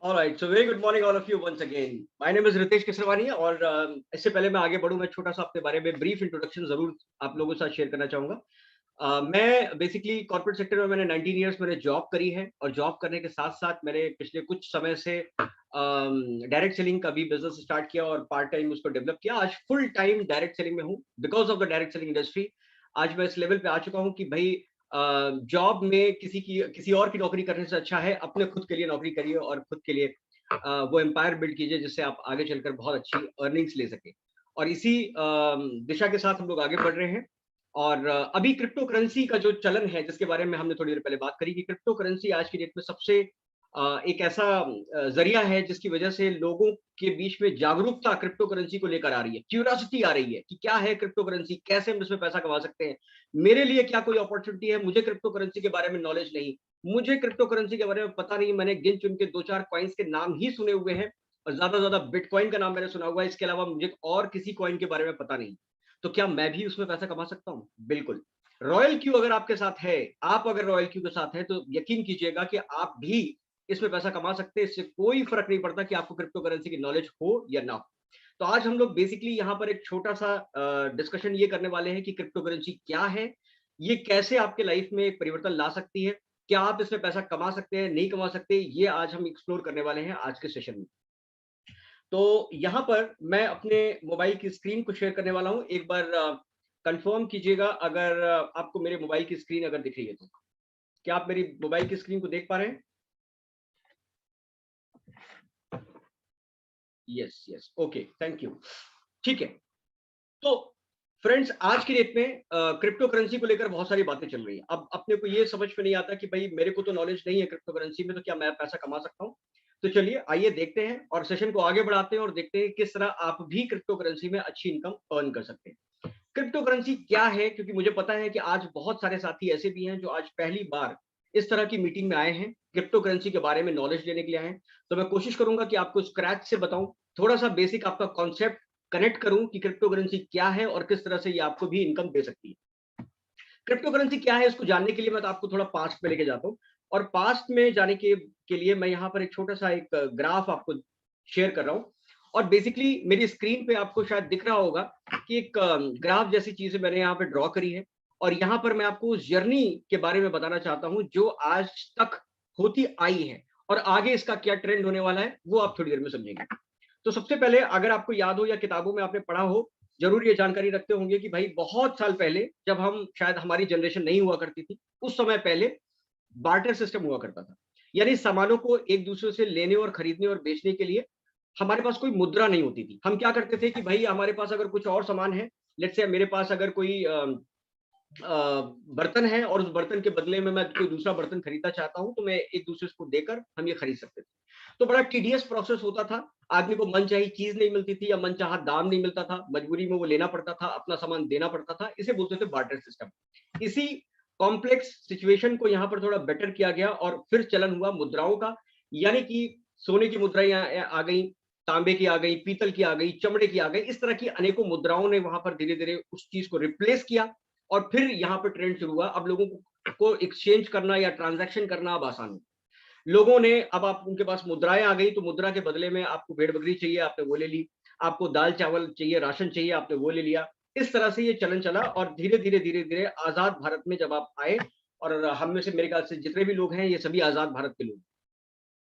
All right, so very good morning all of you once again. My name is Ritesh Kesarwani और इससे पहले मैं आगे बढ़ूँ, मैं छोटा सा अपने बारे में ब्रीफ इंट्रोडक्शन ज़रूर आप लोगों के साथ शेयर करना चाहूँगा। मैं बेसिकली कॉर्पोरेट सेक्टर में मैंने 19 इयर्स मैंने जॉब करी है और जॉब करने के साथ-साथ मैंने पिछले कुछ समय से डायरेक्ट सेलिंग का भी बिज़नेस स्टार्ट किया और पार्ट टाइम उसको डेवलप किया। आज फुल टाइम डायरेक्ट सेलिंग में हूँ because of the direct selling industry. आज मैं इस लेवल पे आ चुका हूँ कि भई जॉब में किसी और की नौकरी करने से अच्छा है अपने खुद के लिए नौकरी करिए और खुद के लिए वो एम्पायर बिल्ड कीजिए जिससे आप आगे चलकर बहुत अच्छी अर्निंग्स ले सकें। और इसी दिशा के साथ हम लोग आगे बढ़ रहे हैं। और अभी क्रिप्टो करेंसी का जो चलन है जिसके बारे में हमने थोड़ी देर पहले बात करी कि क्रिप्टो करेंसी आज की डेट में सबसे एक ऐसा जरिया है जिसकी वजह से लोगों के बीच में जागरूकता क्रिप्टो करेंसी को लेकर आ रही है, क्यूरियोसिटी आ रही है कि क्या है क्रिप्टो करेंसी, कैसे हम इसमें पैसा कमा सकते हैं, मेरे लिए क्या कोई अपॉर्चुनिटी है, मुझे क्रिप्टो करेंसी के बारे में नॉलेज नहीं, मुझे क्रिप्टो करेंसी के बारे में पता नहीं, मैंने गिन चुन के 2-4 कॉइन्स के नाम ही सुने हुए हैं और ज़्यादा से ज़्यादा बिटकॉइन का नाम मैंने सुना हुआ है, इसके अलावा मुझे और किसी कॉइन के बारे में पता नहीं। तो क्या मैं भी उसमें पैसा कमा सकता हूँ? बिल्कुल। रॉयल क्यू अगर आपके साथ है, आप अगर रॉयल क्यू के साथ हैं, तो यकीन कीजिएगा कि आप भी इसमें पैसा कमा सकते हैं, इससे कोई फ़र्क नहीं पड़ता कि आपको क्रिप्टो करेंसी की नॉलेज हो या ना हो। तो आज हम लोग बेसिकली यहाँ पर एक छोटा-सा डिस्कशन ये करने वाले हैं कि क्रिप्टो करेंसी क्या है? ये कैसे आपके लाइफ में एक परिवर्तन ला सकती है? क्या आप इसमें पैसा कमा सकते हैं, नहीं कमा सकते? ये आज हम एक्सप्लोर करने वाले हैं आज के सेशन में। तो यहाँ पर मैं अपने मोबाइल की स्क्रीन को शेयर करने वाला हूँ। एक बार कन्फर्म कीजिएगा अगर आपको मेरे मोबाइल की स्क्रीन अगर दिख रही है तो। क्या आप मेरी मोबाइल की स्क्रीन को देख पा रहे हैं? Yes, yes, okay, thank you. ठीक है। तो फ्रेंड्स आज की डेट में क्रिप्टो करेंसी को लेकर बहुत सारी बातें चल रही हैं। अब अपने को ये समझ में नहीं आता कि भई मेरे को तो नॉलेज नहीं है क्रिप्टो करेंसी में, तो क्या मैं पैसा कमा सकता हूँ? तो चलिए आइए देखते हैं और सेशन को आगे बढ़ाते हैं और देखते हैं किस तरह आप भी क्रिप्टो करेंसी में अच्छी इनकम अर्न कर सकते हैं। क्रिप्टो करेंसी क्या है? क्योंकि मुझे पता है कि आज बहुत सारे साथी ऐसे भी हैं जो आज पहली बार इस तरह की मीटिंग में आए हैं, क्रिप्टो करेंसी के बारे में नॉलेज लेने के लिए आए हैं। तो मैं कोशिश करूँगा कि आपको स्क्रैच से बताऊँ, थोड़ा-सा बेसिक आपका कॉन्सेप्ट कनेक्ट करूँ कि क्रिप्टो करेंसी क्या है और किस तरह से ये आपको भी इनकम दे सकती है। क्रिप्टो करेंसी क्या है इसको जानने के लिए मैं तो आपको थोड़ा पास्ट में लेके जाता हूँ और पास्ट में जाने के लिए मैं यहाँ पर एक छोटा-सा एक ग्राफ आपको शेयर कर रहा हूँ और बेसिकली मेरी स्क्रीन पे आपको शायद दिख रहा होगा कि एक ग्राफ जैसी चीज़ मैंने यहाँ पे ड्रॉ करी है और यहाँ पर मैं आपको उस जर्नी के बारे में बताना चाहता हूँ जो आज तक होती आई है और आगे इसका क्या ट्रेंड होने वाला है, वो आप थोड़ी देर में समझेंगे। तो सबसे पहले अगर आपको याद हो या किताबों में आपने पढ़ा हो, ज़रूर ये जानकारी रखते होंगे कि भाई बहुत साल पहले जब हम शायद हमारी जनरेशन नहीं हुआ करती थी, उस समय पहले बार्टर सिस्टम हुआ करता था। यानी सामानों को एक-दूसरे से लेने और खरीदने और बेचने के लिए हमारे पास कोई मुद्रा नहीं होती थी। हम क्या करते थे कि भाई हमारे पास अगर कुछ और सामान है, लेट्स से मेरे पास अगर कोई बर्तन है और उस बर्तन के बदले में मैं कोई दूसरा बर्तन खरीदना चाहता हूँ, तो मैं एक-दूसरे को देकर हम ये खरीद सकते थे। तो बड़ा टीडियस प्रोसेस होता था। आदमी को मनचाही चीज़ नहीं मिलती थी या मनचाहा दाम नहीं मिलता था। मजबूरी में वो लेना पड़ता था, अपना सामान देना पड़ता था। इसे बोलते थे बार्टर सिस्टम। इसी कॉम्प्लेक्स सिचुएशन को यहाँ पर थोड़ा बेटर किया गया और फिर चलन हुआ मुद्राओं का। यानी कि सोने की मुद्राएँ आ गई, तांबे की आ गई, पीतल की आ गई, चमड़े की आ गई। इस तरह की अनेकों मुद्राओं ने वहाँ पर धीरे-धीरे उस चीज़ को रिप्लेस किया और फिर यहाँ पे ट्रेंड शुरू हुआ। अब लोगों को एक्सचेंज करना या ट्रांज़ैक्शन करना अब आसान है। लोगों ने अब आप उनके पास मुद्राएँ आ गई, तो मुद्रा के बदले में आपको भेड़-बकरी चाहिए, आपने वो ले ली। आपको दाल-चावल चाहिए, राशन चाहिए, आपने वो ले लिया। इस तरह से ये चलन चला और धीरे-धीरे, धीरे-धीरे आज़ाद भारत में जब आप आए और हम में से मेरे ख्याल से जितने भी लोग हैं, ये सभी आज़ाद भारत के लोग हैं।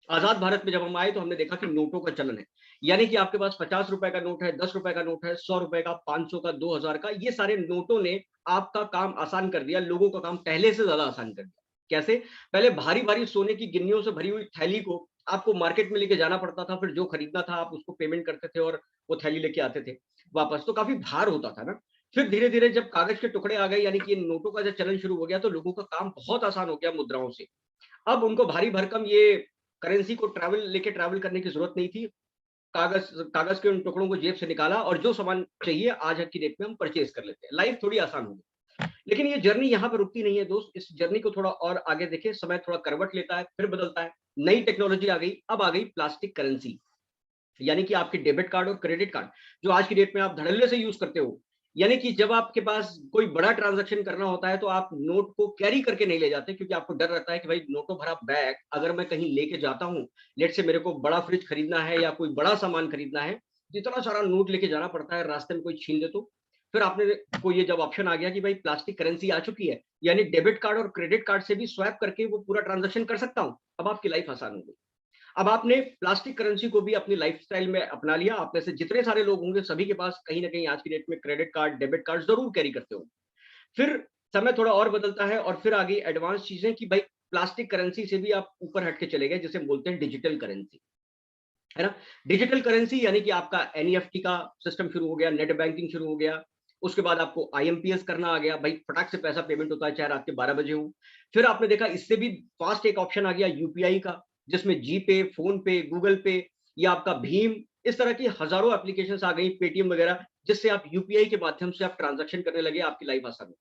आज़ाद भारत में जब हम आए तो हमने देखा कि नोटों का चलन है। यानी कि आपके पास ₹50 का नोट है, ₹10 का नोट है, ₹100 का, 500 का, 2000 का, ये सारे नोटों ने आपका काम आसान कर दिया, लोगों का काम पहले से ज़्यादा आसान कर दिया। कैसे? पहले भारी-भारी सोने की गिन्नियों से भरी हुई थैली को आपको मार्केट में लेके जाना पड़ता था, फिर जो खरीदना था आप उसको पेमेंट करते थे और वो थैली लेके आते थे वापस, तो काफ़ी भार होता था ना। फिर धीरे-धीरे जब कागज़ के टुकड़े आ गए यानी कि इन नोटों का जब चलन शुरू हो गया तो लोगों का काम बहुत आसान हो गया मुद्राओं से। अब उनको भारी भरकम ये करेंसी को ट्रैवल करने की ज़रूरत नहीं थी। कागज़ कागज़ के उन टुकड़ों को जेब से निकाला और जो सामान चाहिए आज की डेट में हम परचेज़ कर लेते हैं। लाइफ़ थोड़ी आसान हो गई। लेकिन ये जर्नी यहाँ पे रुकती नहीं है दोस्त, इस जर्नी को थोड़ा और आगे देखें, समय थोड़ा करवट लेता है, फिर बदलता है। नई टेक्नोलॉज़ी आ गई, अब आ गई प्लास्टिक करेंसी। यानी कि आपके डेबिट कार्ड और क्रेडिट कार्ड, जो आज की डेट में आप धड़ल्ले से यूज़ करते हो। यानी कि जब आपके पास कोई बड़ा ट्रांजैक्शन करना होता है तो आप नोट को कैरी करके नहीं ले जाते, क्योंकि आपको डर रहता है कि भाई नोटों भरा बैग अगर मैं कहीं लेके जाता हूँ, लेट से मेरे को बड़ा फ्रिज खरीदना है या कोई बड़ा सामान खरीदना है, तो इतना सारा नोट लेके जाना पड़ता है, रास्ते में कोई छीन ले तो। फिर आपने को ये जब ऑप्शन आ गया कि भाई प्लास्टिक करेंसी आ चुकी है, यानी डेबिट कार्ड और क्रेडिट कार्ड से भी स्वैप करके वो पूरा ट्रांजैक्शन कर सकता हूँ, अब आपकी लाइफ आसान हो गई। अब आपने प्लास्टिक करेंसी को भी अपनी लाइफस्टाइल में अपना लिया। आप में से जितने सारे लोग होंगे सभी के पास कहीं ना कहीं आज की डेट में क्रेडिट कार्ड, डेबिट कार्ड जरूर कैरी करते हो। फिर समय थोड़ा और बदलता है और फिर आ गई एडवांस चीजें कि भाई प्लास्टिक करेंसी से भी आप ऊपर हट के चले गए, जिसे बोलते हैं डिजिटल करेंसी, है ना। डिजिटल करेंसी यानी कि आपका एनईएफटी का सिस्टम शुरू हो गया, नेट बैंकिंग शुरू हो गया, उसके बाद आपको आईएमपीएस करना आ गया, भाई फटाक से पैसा पेमेंट होता है चाहे रात के 12 बजे हो। फिर आपने देखा इससे भी फास्ट एक ऑप्शन आ गया यूपीआई का, जिसमें जीपे, फोन पे, गूगल पे या आपका भीम, इस तरह की हजारों एप्लीकेशंस आ गई, पेटीएम वगैरह, जिससे आप यूपीआई के माध्यम से आप ट्रांजैक्शन करने लगे, आपकी लाइफ आसान हो।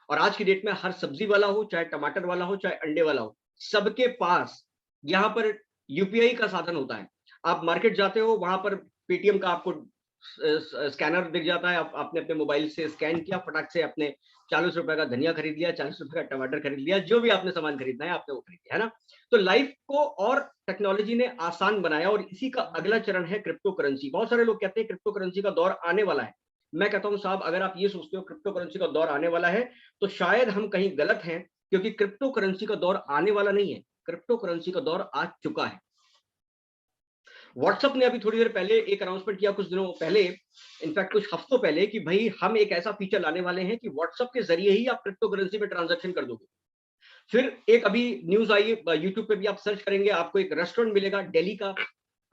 और आज की डेट में हर सब्जी वाला हो, चाहे टमाटर वाला हो, चाहे अंडे वाला हो, सबके पास यहाँ पर यूपीआई का साधन होता है। आप मार्केट जाते हो, वहां पर पेटीएम का आपको स्कैनर दिख जाता है, आपने अपने मोबाइल से स्कैन किया, फटाक से अपने 40 रुपए का धनिया खरीद लिया, 40 रुपए का टमाटर खरीद लिया, जो भी आपने सामान खरीदना है आपने वो खरीद लिया, है ना। तो लाइफ को और टेक्नोलॉजी ने आसान बनाया, और इसी का अगला चरण है क्रिप्टो करेंसी। बहुत सारे लोग कहते हैं क्रिप्टो करेंसी का दौर आने वाला है। मैं कहता हूं साहब, अगर आप ये सोचते हो क्रिप्टो करेंसी का दौर आने वाला है, तो शायद हम कहीं गलत हैं, क्योंकि क्रिप्टो करेंसी का दौर आने वाला नहीं है, क्रिप्टो करेंसी का दौर आ चुका है। व्हाट्सएप ने अभी थोड़ी देर पहले एक अनाउंसमेंट किया, कुछ दिनों पहले, इनफैक्ट कुछ हफ्तों पहले, कि भाई हम एक ऐसा फीचर लाने वाले हैं कि व्हाट्सएप के जरिए ही आप क्रिप्टो करेंसी में ट्रांजैक्शन कर दोगे। फिर एक अभी न्यूज आई, यूट्यूब पे भी आप सर्च करेंगे, आपको एक रेस्टोरेंट मिलेगा दिल्ली का,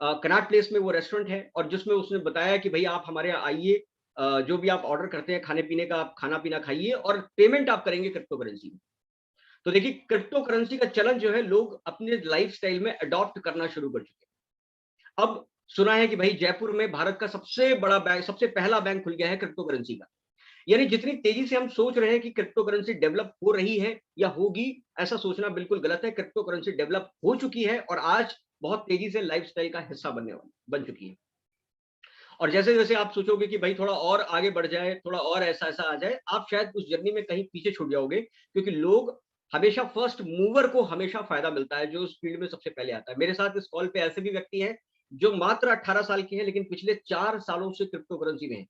कनॉट प्लेस में वो रेस्टोरेंट है, और जिसमें उसने बताया कि भाई आप हमारे यहाँ आइए, जो भी आप ऑर्डर करते हैं खाने पीने का, आप खाना पीना खाइए और पेमेंट आप करेंगे क्रिप्टो करेंसी में। तो देखिए क्रिप्टो करेंसी का चलन जो है लोग अपने लाइफस्टाइल में अडॉप्ट करना शुरू कर चुके हैं। अब सुना है कि भाई जयपुर में भारत का सबसे बड़ा बैंक, सबसे पहला बैंक खुल गया है क्रिप्टो करेंसी का। यानी जितनी तेजी से हम सोच रहे हैं कि क्रिप्टो करेंसी डेवलप हो रही है या होगी, ऐसा सोचना बिल्कुल गलत है। क्रिप्टो करेंसी डेवलप हो चुकी है और आज बहुत तेजी से लाइफस्टाइल का हिस्सा बन चुकी है। और जैसे जैसे आप सोचोगे कि भाई थोड़ा और आगे बढ़ जाए, थोड़ा और ऐसा ऐसा आ जाए, आप शायद उस जर्नी में कहीं पीछे छूट जाओगे, क्योंकि लोग हमेशा फर्स्ट मूवर को हमेशा फायदा मिलता है, जो उस फील्ड में सबसे पहले आता है। मेरे साथ इस कॉल पे ऐसे भी व्यक्ति हैं जो मात्र 18 साल के हैं, लेकिन पिछले 4 सालों से क्रिप्टो करेंसी में हैं।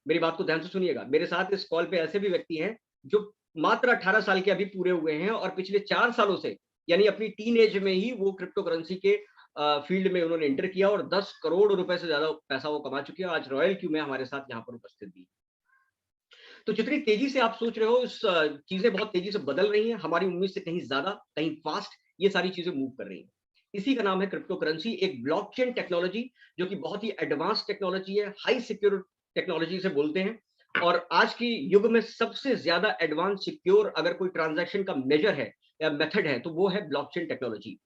मेरी बात को ध्यान से सुनिएगा, मेरे साथ इस कॉल पे ऐसे भी व्यक्ति हैं जो मात्र 18 साल के अभी पूरे हुए हैं, और पिछले 4 सालों से, यानी अपनी टीन एज में ही वो क्रिप्टो करेंसी के फील्ड में उन्होंने एंटर किया, और 10 करोड़ रुपए से ज्यादा पैसा वो कमा चुके हैं। आज रॉयल क्यू में हमारे साथ यहाँ पर उपस्थित भी। तो जितनी तेजी से आप सोच रहे हो, इस चीजें बहुत तेजी से बदल रही हैं, हमारी उम्मीद से कहीं ज्यादा, कहीं फास्ट ये सारी चीजें मूव कर रही हैं। इसी का नाम है क्रिप्टो करेंसी, एक ब्लॉकचेन टेक्नोलॉजी, जो कि बहुत ही एडवांस टेक्नोलॉजी है, हाई सिक्योर टेक्नोलॉजी से बोलते हैं। और आज की युग में सबसे ज्यादा एडवांस सिक्योर अगर कोई ट्रांजैक्शन का मेजर है या मेथड है, तो वो है ब्लॉकचेन टेक्नोलॉजी।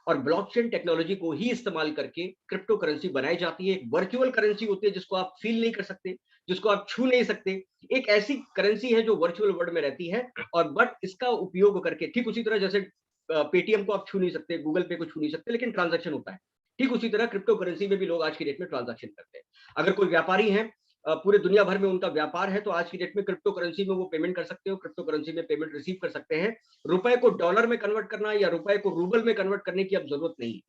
और ब्लॉकचेन टेक्नोलॉजी को ही इस्तेमाल करके क्रिप्टो करेंसी बनाई जाती है। एक वर्चुअल करेंसी होती है जिसको आप फील नहीं कर सकते, जिसको आप छू नहीं सकते। एक ऐसी करेंसी है जो वर्चुअल वर्ल्ड में रहती है, और बट इसका उपयोग करके, ठीक उसी तरह जैसे पेटीएम को आप छू नहीं सकते, गूगल पे को छू नहीं सकते, लेकिन ट्रांजैक्शन होता है, ठीक उसी तरह क्रिप्टो करेंसी में भी लोग आज की डेट में ट्रांजैक्शन करते हैं। अगर कोई व्यापारी है, पूरे दुनिया भर में उनका व्यापार है, तो आज की डेट में क्रिप्टो करेंसी में वो पेमेंट कर सकते हो, क्रिप्टो करेंसी में पेमेंट रिसीव कर सकते हैं। रुपए को डॉलर में कन्वर्ट करना या रुपए को रूबल में कन्वर्ट करने की अब जरूरत नहीं है।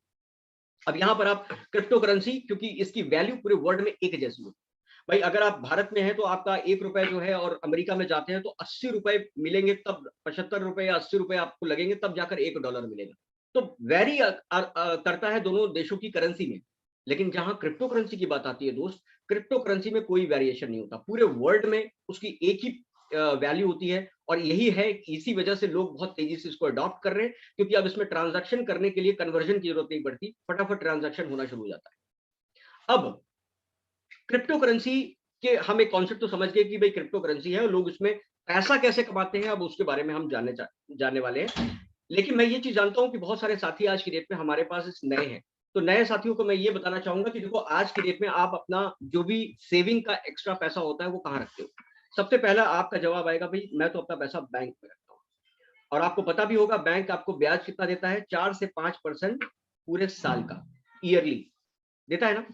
अब यहाँ पर आप क्रिप्टो करेंसी, क्योंकि इसकी वैल्यू पूरे वर्ल्ड में एक जैसी होती है। भाई अगर आप भारत में हैं तो आपका 1 रुपए जो है, और अमेरिका में जाते हैं तो 80 रुपए मिलेंगे, तब 75 रुपए या 80 रुपए आपको लगेंगे, तब जाकर $1 मिलेगा। तो वेरी करता है दोनों देशों की करेंसी में। लेकिन जहां क्रिप्टो करेंसी की बात आती है दोस्त, क्रिप्टो करेंसी में कोई वेरिएशन नहीं होता, पूरे वर्ल्ड में उसकी एक ही वैल्यू होती है। और यही है, इसी वजह से लोग बहुत तेजी से इसको अडॉप्ट कर रहे हैं, क्योंकि अब इसमें ट्रांजैक्शन करने के लिए कन्वर्जन की जरूरत नहीं पड़ती, फटाफट ट्रांजैक्शन होना शुरू हो जाता है। अब क्रिप्टो करेंसी के हम एक कॉन्सेप्ट तो समझ गए कि भाई क्रिप्टो करेंसी है और लोग इसमें पैसा कैसे कमाते हैं, अब उसके बारे में हम जानने वाले हैं। लेकिन मैं ये चीज जानता हूं कि बहुत सारे साथी आज की डेट में हमारे पास इस नए हैं। तो नए साथियों को मैं ये बताना चाहूंगा कि देखो, आज की डेट में आप अपना जो भी सेविंग का एक्स्ट्रा पैसा होता है वो कहाँ रखते हो। सबसे पहला आपका जवाब आएगा, भाई मैं तो अपना पैसा बैंक में रखता हूँ। और आपको पता भी होगा बैंक आपको ब्याज कितना देता है, 4 से 5% पूरे साल का, ईयरली देता है ना।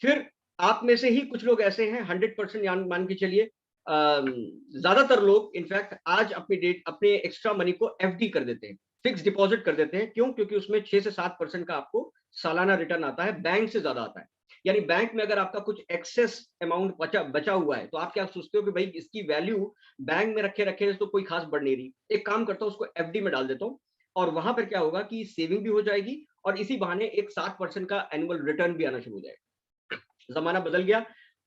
फिर आप में से ही कुछ लोग ऐसे हैं, 100% मान के चलिए, ज्यादातर लोग इनफैक्ट आज अपने एक्स्ट्रा मनी को एफडी कर देते हैं, फिक्स डिपॉजिट कर देते हैं। क्यों? क्योंकि उसमें 6 से 7% का आपको सालाना रिटर्न आता है, बैंक से ज्यादा आता है। यानी बैंक में अगर आपका कुछ एक्सेस अमाउंट बचा हुआ है, तो आप क्या सोचते हो कि भाई इसकी वैल्यू बैंक में रखे रखे तो कोई खास बढ़ नहीं रही, एक काम करता हूँ उसको एफडी में डाल देता हूँ, और वहां पर क्या होगा कि सेविंग भी हो जाएगी और इसी बहाने एक 7% का एनुअल रिटर्न भी आना शुरू हो जाएगा। जमाना बदल गया।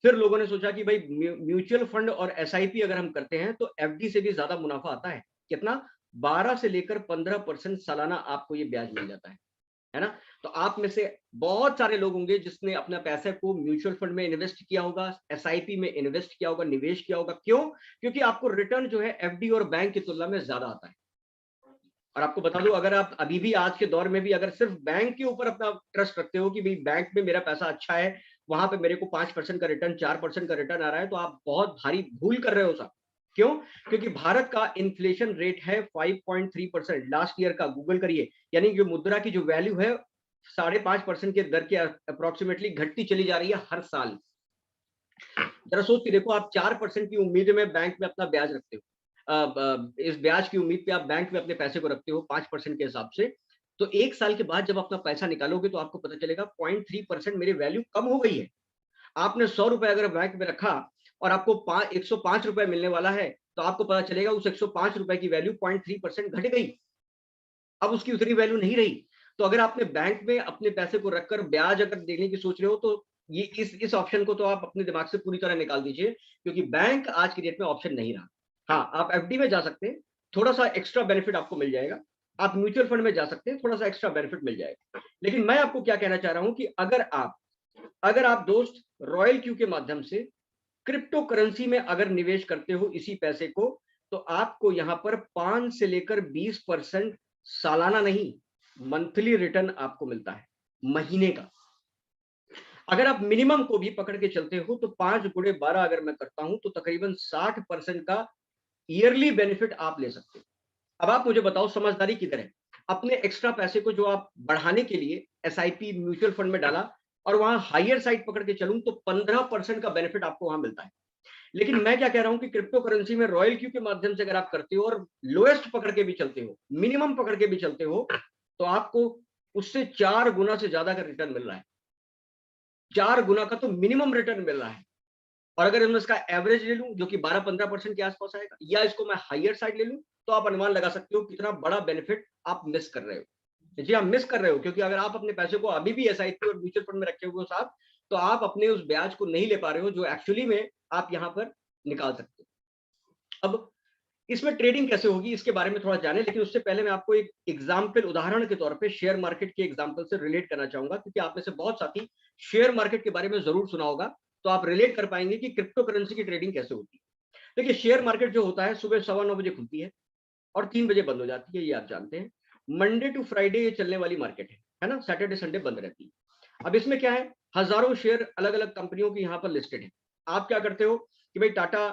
फिर लोगों ने सोचा कि भाई म्यूचुअल फंड और एसआईपी अगर हम करते हैं तो एफडी से भी ज्यादा मुनाफा आता है। कितना? 12 से लेकर 15% सालाना आपको ये ब्याज मिल जाता है ना? तो आप में से बहुत सारे लोग होंगे जिसने अपना पैसे को म्यूचुअल फंड में इन्वेस्ट किया होगा, एसआईपी में इन्वेस्ट किया होगा, निवेश किया होगा। क्यों? क्योंकि आपको रिटर्न जो है एफडी और बैंक की तुलना में ज्यादा आता है। और आपको बता दूं, अगर आप अभी भी आज के दौर में भी अगर सिर्फ बैंक के ऊपर अपना ट्रस्ट रखते हो कि भाई बैंक में मेरा पैसा अच्छा है, वहां पे मेरे को 5% का रिटर्न, 4% का रिटर्न आ रहा है, तो आप बहुत भारी भूल कर रहे हो साहब। क्यों? क्योंकि भारत का इन्फ्लेशन रेट है 5.3% लास्ट ईयर का, गूगल करिए। यानी जो मुद्रा की जो वैल्यू है 5.5% के दर के अप्रोक्सीमेटली घटती चली जा रही है हर साल। जरा सोच के देखो, आप 4% की उम्मीद में बैंक में अपना ब्याज रखते हो, इस ब्याज की उम्मीद पे आप बैंक में अपने पैसे को रखते हो 5% के हिसाब से, तो एक साल के बाद जब अपना पैसा निकालोगे तो आपको पता चलेगा 0.3% मेरी वैल्यू कम हो गई है। आपने 100 रुपए अगर बैंक में रखा और आपको 105 रुपए मिलने वाला है, तो आपको पता चलेगा उस 105 रुपए की वैल्यू 0.3% घट गई। अब उसकी उतनी वैल्यू नहीं रही। तो अगर आपने बैंक में अपने पैसे को रखकर ब्याज अगर देने की सोच रहे हो, तो ये इस ऑप्शन को तो आप अपने दिमाग से पूरी तरह निकाल दीजिए, क्योंकि बैंक आज की डेट में ऑप्शन नहीं रहा। हाँ, आप एफडी में जा सकते हैं, थोड़ा-सा एक्स्ट्रा बेनिफिट आपको मिल जाएगा। आप म्यूचुअल फंड में जा सकते हैं, थोड़ा-सा एक्स्ट्रा बेनिफिट मिल जाएगा। लेकिन मैं आपको क्या कहना चाह रहा हूं कि अगर आप दोस्त रॉयल क्यू के माध्यम से क्रिप्टो करेंसी में अगर निवेश करते हो इसी पैसे को, तो आपको यहां पर 5 से लेकर 20% सालाना नहीं, मंथली रिटर्न आपको मिलता है, महीने का। अगर आप मिनिमम को भी पकड़ के चलते हो तो 5 गुणे 12 अगर मैं करता हूं तो तकरीबन 60% का ईयरली बेनिफिट आप ले सकते हो। अब आप मुझे बताओ, समझदारी किधर है? अपने एक्स्ट्रा पैसे को जो आप बढ़ाने के लिए एसआईपी म्यूचुअल फंड में डाला और वहां हायर साइड पकड़ के चलूं तो 15% का बेनिफिट आपको वहां मिलता है। लेकिन मैं क्या कह रहा हूं कि क्रिप्टो करेंसी में रॉयल क्यू के माध्यम से अगर आप करते हो और लोएस्ट पकड़ के भी चलते हो, मिनिमम पकड़ के भी चलते हो, तो आपको उससे 4 गुना से ज्यादा का रिटर्न मिल रहा है। 4 गुना का तो मिनिमम रिटर्न मिल रहा है। और अगर मैं इसका एवरेज ले लूं जो कि 12-15% के आसपास आएगा, या इसको मैं हायर साइड ले लूं, तो आप अनुमान लगा सकते हो कितना बड़ा बेनिफिट आप मिस कर रहे हो। जी, आप मिस कर रहे हो, क्योंकि अगर आप अपने पैसे को अभी भी एसआईपी और म्यूचुअल फंड में रखे हुए हो साहब, तो आप अपने उस ब्याज को नहीं ले पा रहे हो जो एक्चुअली में आप यहां पर निकाल सकते हो। अब इसमें ट्रेडिंग कैसे होगी इसके बारे में थोड़ा जाने, लेकिन उससे पहले मैं आपको एक एग्जाम्पल, उदाहरण के तौर पे शेयर मार्केट के एग्जाम्पल से रिलेट करना चाहूंगा, क्योंकि आप में से बहुत साथी शेयर मार्केट के बारे में जरूर सुना होगा, तो आप रिलेट कर पाएंगे कि क्रिप्टो करेंसी की ट्रेडिंग कैसे होती है। देखिए, शेयर मार्केट जो होता है सुबह 9:15 बजे खुलती है और 3 बजे बंद हो जाती है, ये आप जानते हैं। मंडे टू फ्राइडे ये चलने वाली मार्केट है ना? सैटरडे संडे बंद रहती है। अब इसमें क्या है, हजारों शेयर अलग अलग कंपनियों की यहाँ पर लिस्टेड है। आप क्या करते हो कि भाई टाटा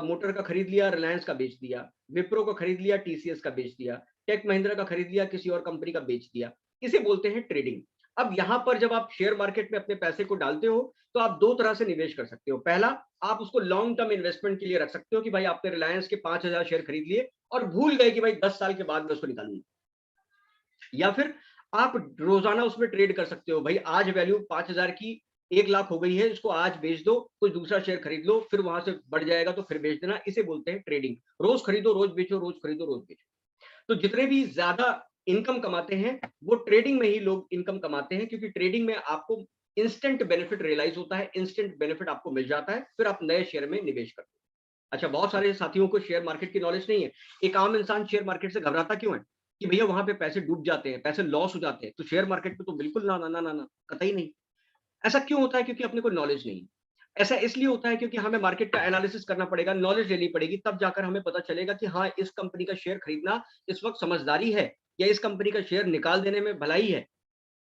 मोटर का खरीद लिया, रिलायंस का बेच दिया, विप्रो का खरीद लिया, टीसीएस का बेच दिया, टेक महिंद्रा का खरीद लिया, किसी और कंपनी का बेच दिया। इसे बोलते हैं ट्रेडिंग। अब यहां पर जब आप शेयर मार्केट में अपने पैसे को डालते हो, तो आप दो तरह से निवेश कर सकते हो। पहला, आप उसको लॉन्ग टर्म इन्वेस्टमेंट के लिए रख सकते हो कि भाई आपने रिलायंस के 5,000 शेयर खरीद लिए और भूल गए कि भाई 10 साल के बाद मैं उसको निकालूंगा। या फिर आप रोजाना उसमें ट्रेड कर सकते हो, भाई आज वैल्यू 5,000 की 1 लाख हो गई है, इसको आज बेच दो, कोई दूसरा शेयर खरीद लो, फिर वहां से बढ़ जाएगा तो फिर बेच देना। इसे बोलते हैं ट्रेडिंग। रोज खरीदो रोज बेचो, रोज खरीदो रोज बेचो। तो जितने भी ज्यादा इनकम कमाते हैं वो ट्रेडिंग में ही लोग इनकम कमाते हैं, क्योंकि ट्रेडिंग में आपको इंस्टेंट बेनिफिट रियलाइज होता है, इंस्टेंट बेनिफिट आपको मिल जाता है, फिर आप नए शेयर में निवेश करते हो। अच्छा, बहुत सारे साथियों को शेयर मार्केट की नॉलेज नहीं है। एक आम इंसान शेयर मार्केट से घबराता क्यों है कि भैया वहां पे पैसे डूब जाते हैं, पैसे लॉस हो जाते हैं, तो शेयर मार्केट पे तो बिल्कुल ना ना ना ना ना, कतई नहीं। ऐसा क्यों होता है? क्योंकि अपने को नॉलेज नहीं है। ऐसा इसलिए होता है क्योंकि हमें मार्केट का एनालिसिस करना पड़ेगा, नॉलेज लेनी पड़ेगी, तब जाकर हमें पता चलेगा कि हाँ, इस कंपनी का शेयर खरीदना इस वक्त समझदारी है या इस कंपनी का शेयर निकाल देने में भलाई है।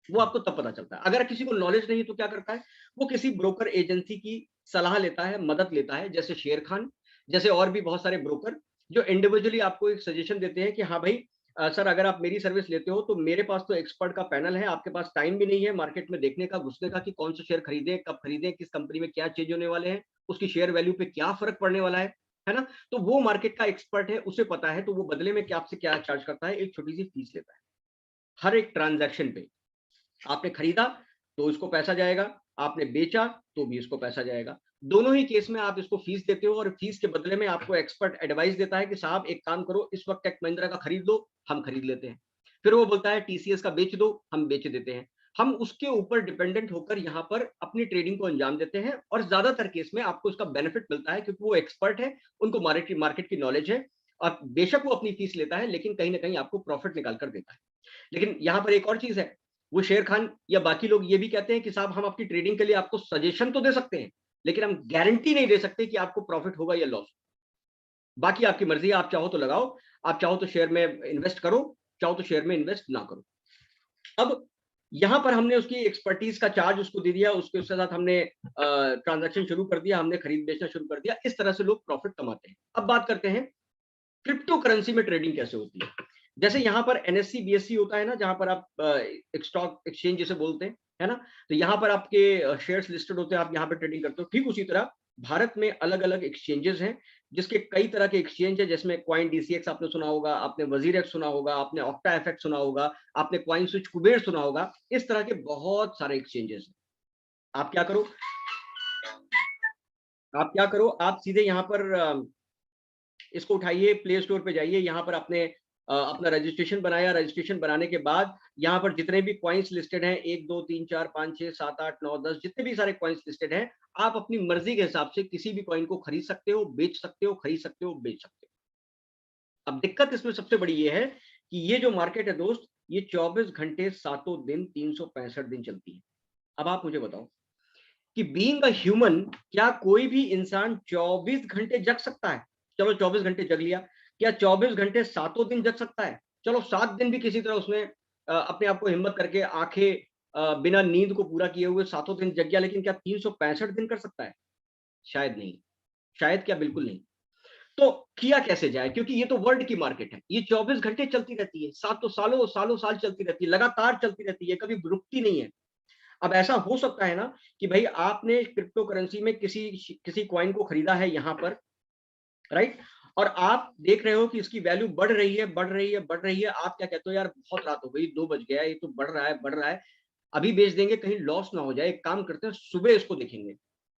वो आपको तब पता चलता है। अगर किसी को नॉलेज नहीं है तो क्या करता है, वो किसी ब्रोकर एजेंसी की सलाह लेता है, मदद लेता है, जैसे शेर खान, जैसे और भी बहुत सारे ब्रोकर जो इंडिविजुअली आपको एक सजेशन देते हैं कि हाँ भाई, सर अगर आप मेरी सर्विस लेते हो तो मेरे पास तो एक्सपर्ट का पैनल है, आपके पास टाइम भी नहीं है मार्केट में देखने का, घुसने का कि कौन से शेयर खरीदें, कब खरीदें, किस कंपनी में क्या चेंज होने वाले हैं, उसकी शेयर वैल्यू पे क्या फर्क पड़ने वाला है ना? तो वो मार्केट का एक्सपर्ट है, उसे पता है, तो वो बदले में क्या आपसे क्या चार्ज करता है, एक छोटी सी फीस लेता है हर एक ट्रांजैक्शन पे। आपने खरीदा तो इसको पैसा जाएगा, आपने बेचा तो भी इसको पैसा जाएगा। दोनों ही केस में आप इसको फीस देते हो और फीस के बदले में आपको एक्सपर्ट एडवाइस देता है कि साहब एक काम करो, इस वक्त टेक महिंद्रा का खरीद लो, हम खरीद लेते हैं। फिर वो बोलता है टीसीएस का बेच दो, हम बेच देते हैं। हम उसके ऊपर डिपेंडेंट होकर यहाँ पर अपनी ट्रेडिंग को अंजाम देते हैं और ज्यादातर केस में आपको उसका बेनिफिट मिलता है क्योंकि वो एक्सपर्ट है, उनको मार्केट की नॉलेज है और बेशक वो अपनी फीस लेता है लेकिन कहीं ना कहीं आपको प्रॉफिट निकाल कर देता है। लेकिन यहाँ पर एक और चीज है, वो शेर खान या बाकी लोग ये भी कहते हैं कि साहब हम आपकी ट्रेडिंग के लिए आपको सजेशन तो दे सकते हैं लेकिन हम गारंटी नहीं दे सकते कि आपको प्रॉफिट होगा या लॉस। बाकी आपकी मर्जी है, आप चाहो तो लगाओ, आप चाहो तो शेयर में इन्वेस्ट करो, चाहो तो शेयर में इन्वेस्ट ना करो। अब यहां पर हमने उसकी एक्सपर्टीज का चार्ज उसको दे दिया, उसके साथ हमने ट्रांजैक्शन शुरू कर दिया, हमने खरीद बेचना शुरू कर दिया। इस तरह से लोग प्रॉफिट कमाते हैं। अब बात करते हैं क्रिप्टो करेंसी में ट्रेडिंग कैसे होती है। जैसे यहाँ पर एनएससी बीएससी होता है ना, जहां पर आप एक स्टॉक एक्सचेंज जिसे बोलते हैं, है ना, तो यहाँ पर आपके शेयर्स लिस्टेड होते हैं, आप यहाँ पर ट्रेडिंग करते हो। ठीक उसी तरह भारत में अलग अलग एक्सचेंजेस हैं, जिसके कई तरह के एक्सचेंज है, जिसमें क्वाइन डीसीएक्स आपने सुना होगा, आपने वजीर एक्स सुना होगा, आपने ऑक्टा एफएक्स सुना होगा, आपने क्वाइन स्विच कुबेर सुना होगा। इस तरह के बहुत सारे एक्सचेंजेस हैं। आप क्या करो, आप सीधे यहाँ पर इसको उठाइए, प्ले स्टोर पे जाइए, यहाँ पर आपने अपना रजिस्ट्रेशन बनाया, रजिस्ट्रेशन बनाने के बाद यहाँ पर जितने भी कॉइन्स लिस्टेड हैं, 1 2 3 4 5 6 7 8 9 10 जितने भी सारे कॉइन्स लिस्टेड हैं, आप अपनी मर्जी के हिसाब से किसी भी कॉइन को खरीद सकते हो, बेच सकते हो, खरीद सकते हो, बेच सकते हो। अब दिक्कत इसमें सबसे बड़ी ये है कि ये जो मार्केट है दोस्त, ये 24 घंटे सातों दिन 365 दिन चलती है। अब आप मुझे बताओ कि बीइंग अ ह्यूमन, क्या कोई भी इंसान 24 घंटे जग सकता है? चलो 24 घंटे जग लिया, क्या 24 घंटे सातों दिन जग सकता है? चलो 7 दिन भी किसी तरह उसने अपने आप को हिम्मत करके आंखें बिना नींद को पूरा किए हुए सातों दिन जग गया, लेकिन क्या 365 दिन कर सकता है? शायद नहीं, शायद क्या बिल्कुल नहीं। तो किया कैसे जाए, क्योंकि ये तो वर्ल्ड की मार्केट है, ये 24 घंटे चलती रहती है, सातों सालों सालों साल चलती रहती है, लगातार चलती रहती है, कभी रुकती नहीं है। अब ऐसा हो सकता है ना कि भाई आपने क्रिप्टो करेंसी में किसी किसी कॉइन को खरीदा है यहाँ पर, राइट, और आप देख रहे हो कि इसकी वैल्यू बढ़ रही है, बढ़ रही है, बढ़ रही है। आप क्या कहते हो, यार बहुत रात हो गई, 2 बज गया, ये तो बढ़ रहा है, बढ़ रहा है, अभी बेच देंगे, कहीं लॉस ना हो जाए। एक काम करते हैं, सुबह इसको देखेंगे,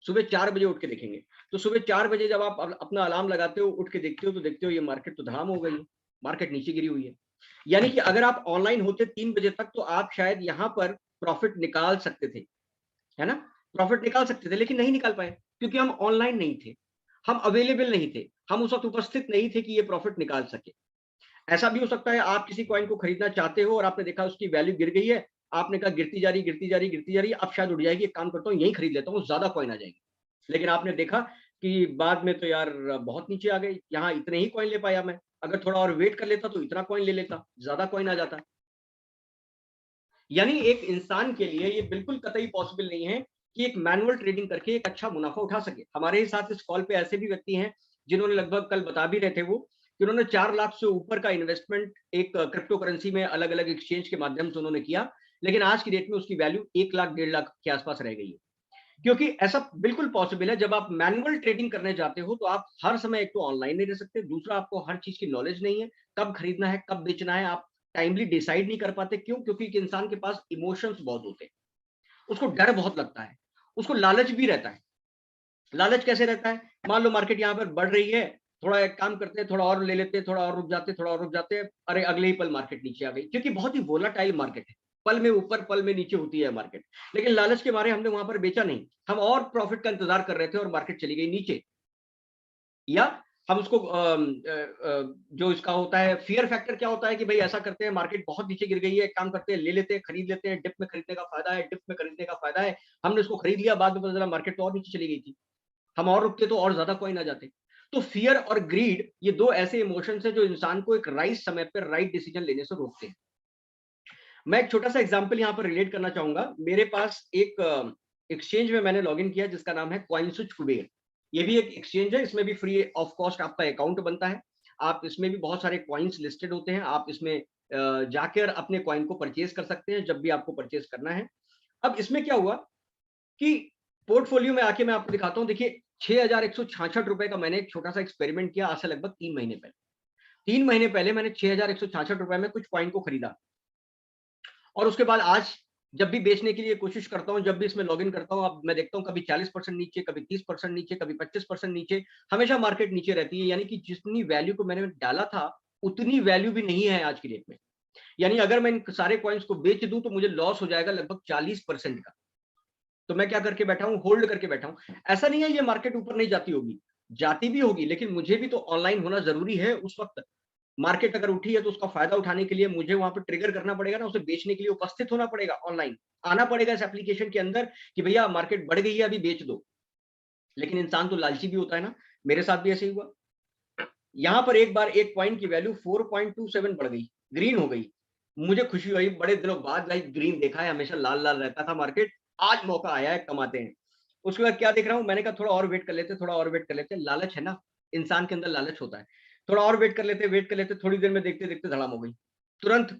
सुबह 4 बजे उठ के देखेंगे। तो सुबह 4 बजे जब आप अपना अलार्म लगाते हो, उठ के देखते हो, तो देखते हो ये मार्केट तो धड़ाम हो गई है, मार्केट नीचे गिरी हुई है। यानी कि अगर आप ऑनलाइन होते 3 बजे तक तो आप शायद यहाँ पर प्रॉफिट निकाल सकते थे, है ना? प्रॉफिट निकाल सकते थे, लेकिन नहीं निकाल पाए क्योंकि हम ऑनलाइन नहीं थे, हम अवेलेबल नहीं थे, हम उस वक्त उपस्थित नहीं थे कि ये प्रॉफिट निकाल सके। ऐसा भी हो सकता है आप किसी कॉइन को खरीदना चाहते हो और आपने देखा उसकी वैल्यू गिर गई है, आपने कहा गिरती जा रही, गिरती जा रही, गिरती जा रही है, अब शायद उठ जाएगी, एक काम करता हूँ यहीं खरीद लेता हूँ, ज्यादा कॉइन आ जाएगी। लेकिन आपने देखा कि बाद में तो यार बहुत नीचे आ गई, यहाँ इतने ही कॉइन ले पाया मैं, अगर थोड़ा और वेट कर लेता तो इतना कॉइन ले लेता, ज्यादा कॉइन आ जाता। यानी एक इंसान के लिए ये बिल्कुल कतई पॉसिबल नहीं है कि एक मैनुअल ट्रेडिंग करके एक अच्छा मुनाफा उठा सके। हमारे ही साथ इस कॉल पे ऐसे भी व्यक्ति हैं जिन्होंने लगभग, कल बता भी रहे थे वो, कि उन्होंने 4 लाख से ऊपर का इन्वेस्टमेंट एक क्रिप्टो करेंसी में अलग अलग एक्सचेंज के माध्यम से उन्होंने किया, लेकिन आज की डेट में उसकी वैल्यू 1 लाख 1.5 लाख के आसपास रह गई है। क्योंकि ऐसा बिल्कुल पॉसिबल है, जब आप मैनुअल ट्रेडिंग करने जाते हो तो आप हर समय एक तो ऑनलाइन नहीं रह सकते, दूसरा आपको हर चीज की नॉलेज नहीं है, कब खरीदना है, कब बेचना है, आप टाइमली डिसाइड नहीं कर पाते। क्यों? क्योंकि एक इंसान के पास इमोशंस बहुत होते हैं, उसको डर बहुत लगता है, उसको लालच भी रहता है। लालच कैसे रहता है? मान लो मार्केट यहाँ पर बढ़ रही है, थोड़ा एक काम करते हैं, थोड़ा और ले लेते हैं, थोड़ा और रुक जाते हैं, थोड़ा और रुक जाते हैं, अरे अगले ही पल मार्केट नीचे आ गई, क्योंकि बहुत ही वोलाटाइल मार्केट है, पल में ऊपर पल में नीचे होती है मार्केट। लेकिन लालच के मारे हमने वहां पर बेचा नहीं, हम और प्रॉफिट का इंतजार कर रहे थे और मार्केट चली गई नीचे। या हम उसको जो इसका होता है फियर फैक्टर, क्या होता है कि भाई ऐसा करते हैं, मार्केट बहुत नीचे गिर गई है, एक काम करते हैं, ले लेते हैं, खरीद लेते हैं, डिप में खरीदने का फायदा है, डिप में खरीदने का फायदा है। हमने उसको खरीद लिया, बाद में पता चला मार्केट तो और नीचे चली गई थी, हम और रुकते तो और ज्यादा कॉइन आ जाते। तो फियर और ग्रीड, ये दो ऐसे इमोशंस हैं जो इंसान को एक राइट समय पर राइट डिसीजन लेने से रोकते हैं। मैं एक छोटा सा एग्जांपल यहाँ पर रिलेट करना चाहूंगा। मेरे पास एक एक्सचेंज में मैंने लॉगिन किया जिसका नाम है कॉइनस्विच कुबेर। ये भी एक एक्सचेंज है, इसमें भी फ्री ऑफ कॉस्ट आपका अकाउंट बनता है। आप इसमें भी बहुत सारे कॉइन्स लिस्टेड होते हैं, आप इसमें जाकर अपने कॉइन को परचेज कर सकते हैं जब भी आपको परचेज करना है। अब इसमें क्या हुआ कि पोर्टफोलियो में आके मैं आपको दिखाता हूँ। देखिए, ₹6166 का मैंने एक छोटा-सा एक्सपेरिमेंट किया आज से लगभग 3 महीने पहले। 3 महीने पहले मैंने ₹6166 में कुछ कॉइन को खरीदा और उसके बाद आज जब भी बेचने के लिए कोशिश करता हूँ, जब भी इसमें लॉगिन करता हूँ, अब मैं देखता हूँ कभी 40% नीचे, कभी 30% नीचे, कभी 25% नीचे, हमेशा मार्केट नीचे रहती है। यानी कि जितनी वैल्यू को मैंने डाला था, उतनी वैल्यू भी नहीं है आज की डेट में। यानी अगर मैं इन सारे कॉइन्स को बेच दूँ तो मुझे लॉस हो जाएगा लगभग 40% का। तो मैं क्या करके बैठा हूँ, होल्ड करके बैठा हूँ। ऐसा नहीं है ये मार्केट ऊपर नहीं जाती होगी, जाती भी होगी, लेकिन मुझे भी तो ऑनलाइन होना ज़रूरी है उस वक़्त। मार्केट अगर उठी है तो उसका फ़ायदा उठाने के लिए मुझे वहाँ पे ट्रिगर करना पड़ेगा ना, उसे बेचने के लिए उपस्थित होना पड़ेगा ऑनलाइन। आना पड़ेगा इस एप्लीकेशन के अंदर कि भैया मार्केट बढ़ गई है, अभी बेच दो। लेकिन इंसान तो लालची भी होता है ना, मेरे साथ भी ऐसे ही हुआ। यहाँ पर एक बार एक कॉइन की वैल्यू 4.27 बढ़ गई, ग्रीन हो गई। मुझे खुशी हुई, बड़े दिनों बाद भाई ग्रीन देखा है, हमेशा लाल-लाल रहता था मार्केट, आज मौका आया है, कमाते हैं। उसके बाद क्या देख रहा हूँ, मैंने कहा थोड़ा और वेट कर लेते, थोड़ा और वेट कर लेते, लालच है ना, इंसान के अंदर लालच होता है। थोड़ा और वेट कर लेते, थोड़ी देर में देखते-देखते धड़ाम हो गई। तुरंत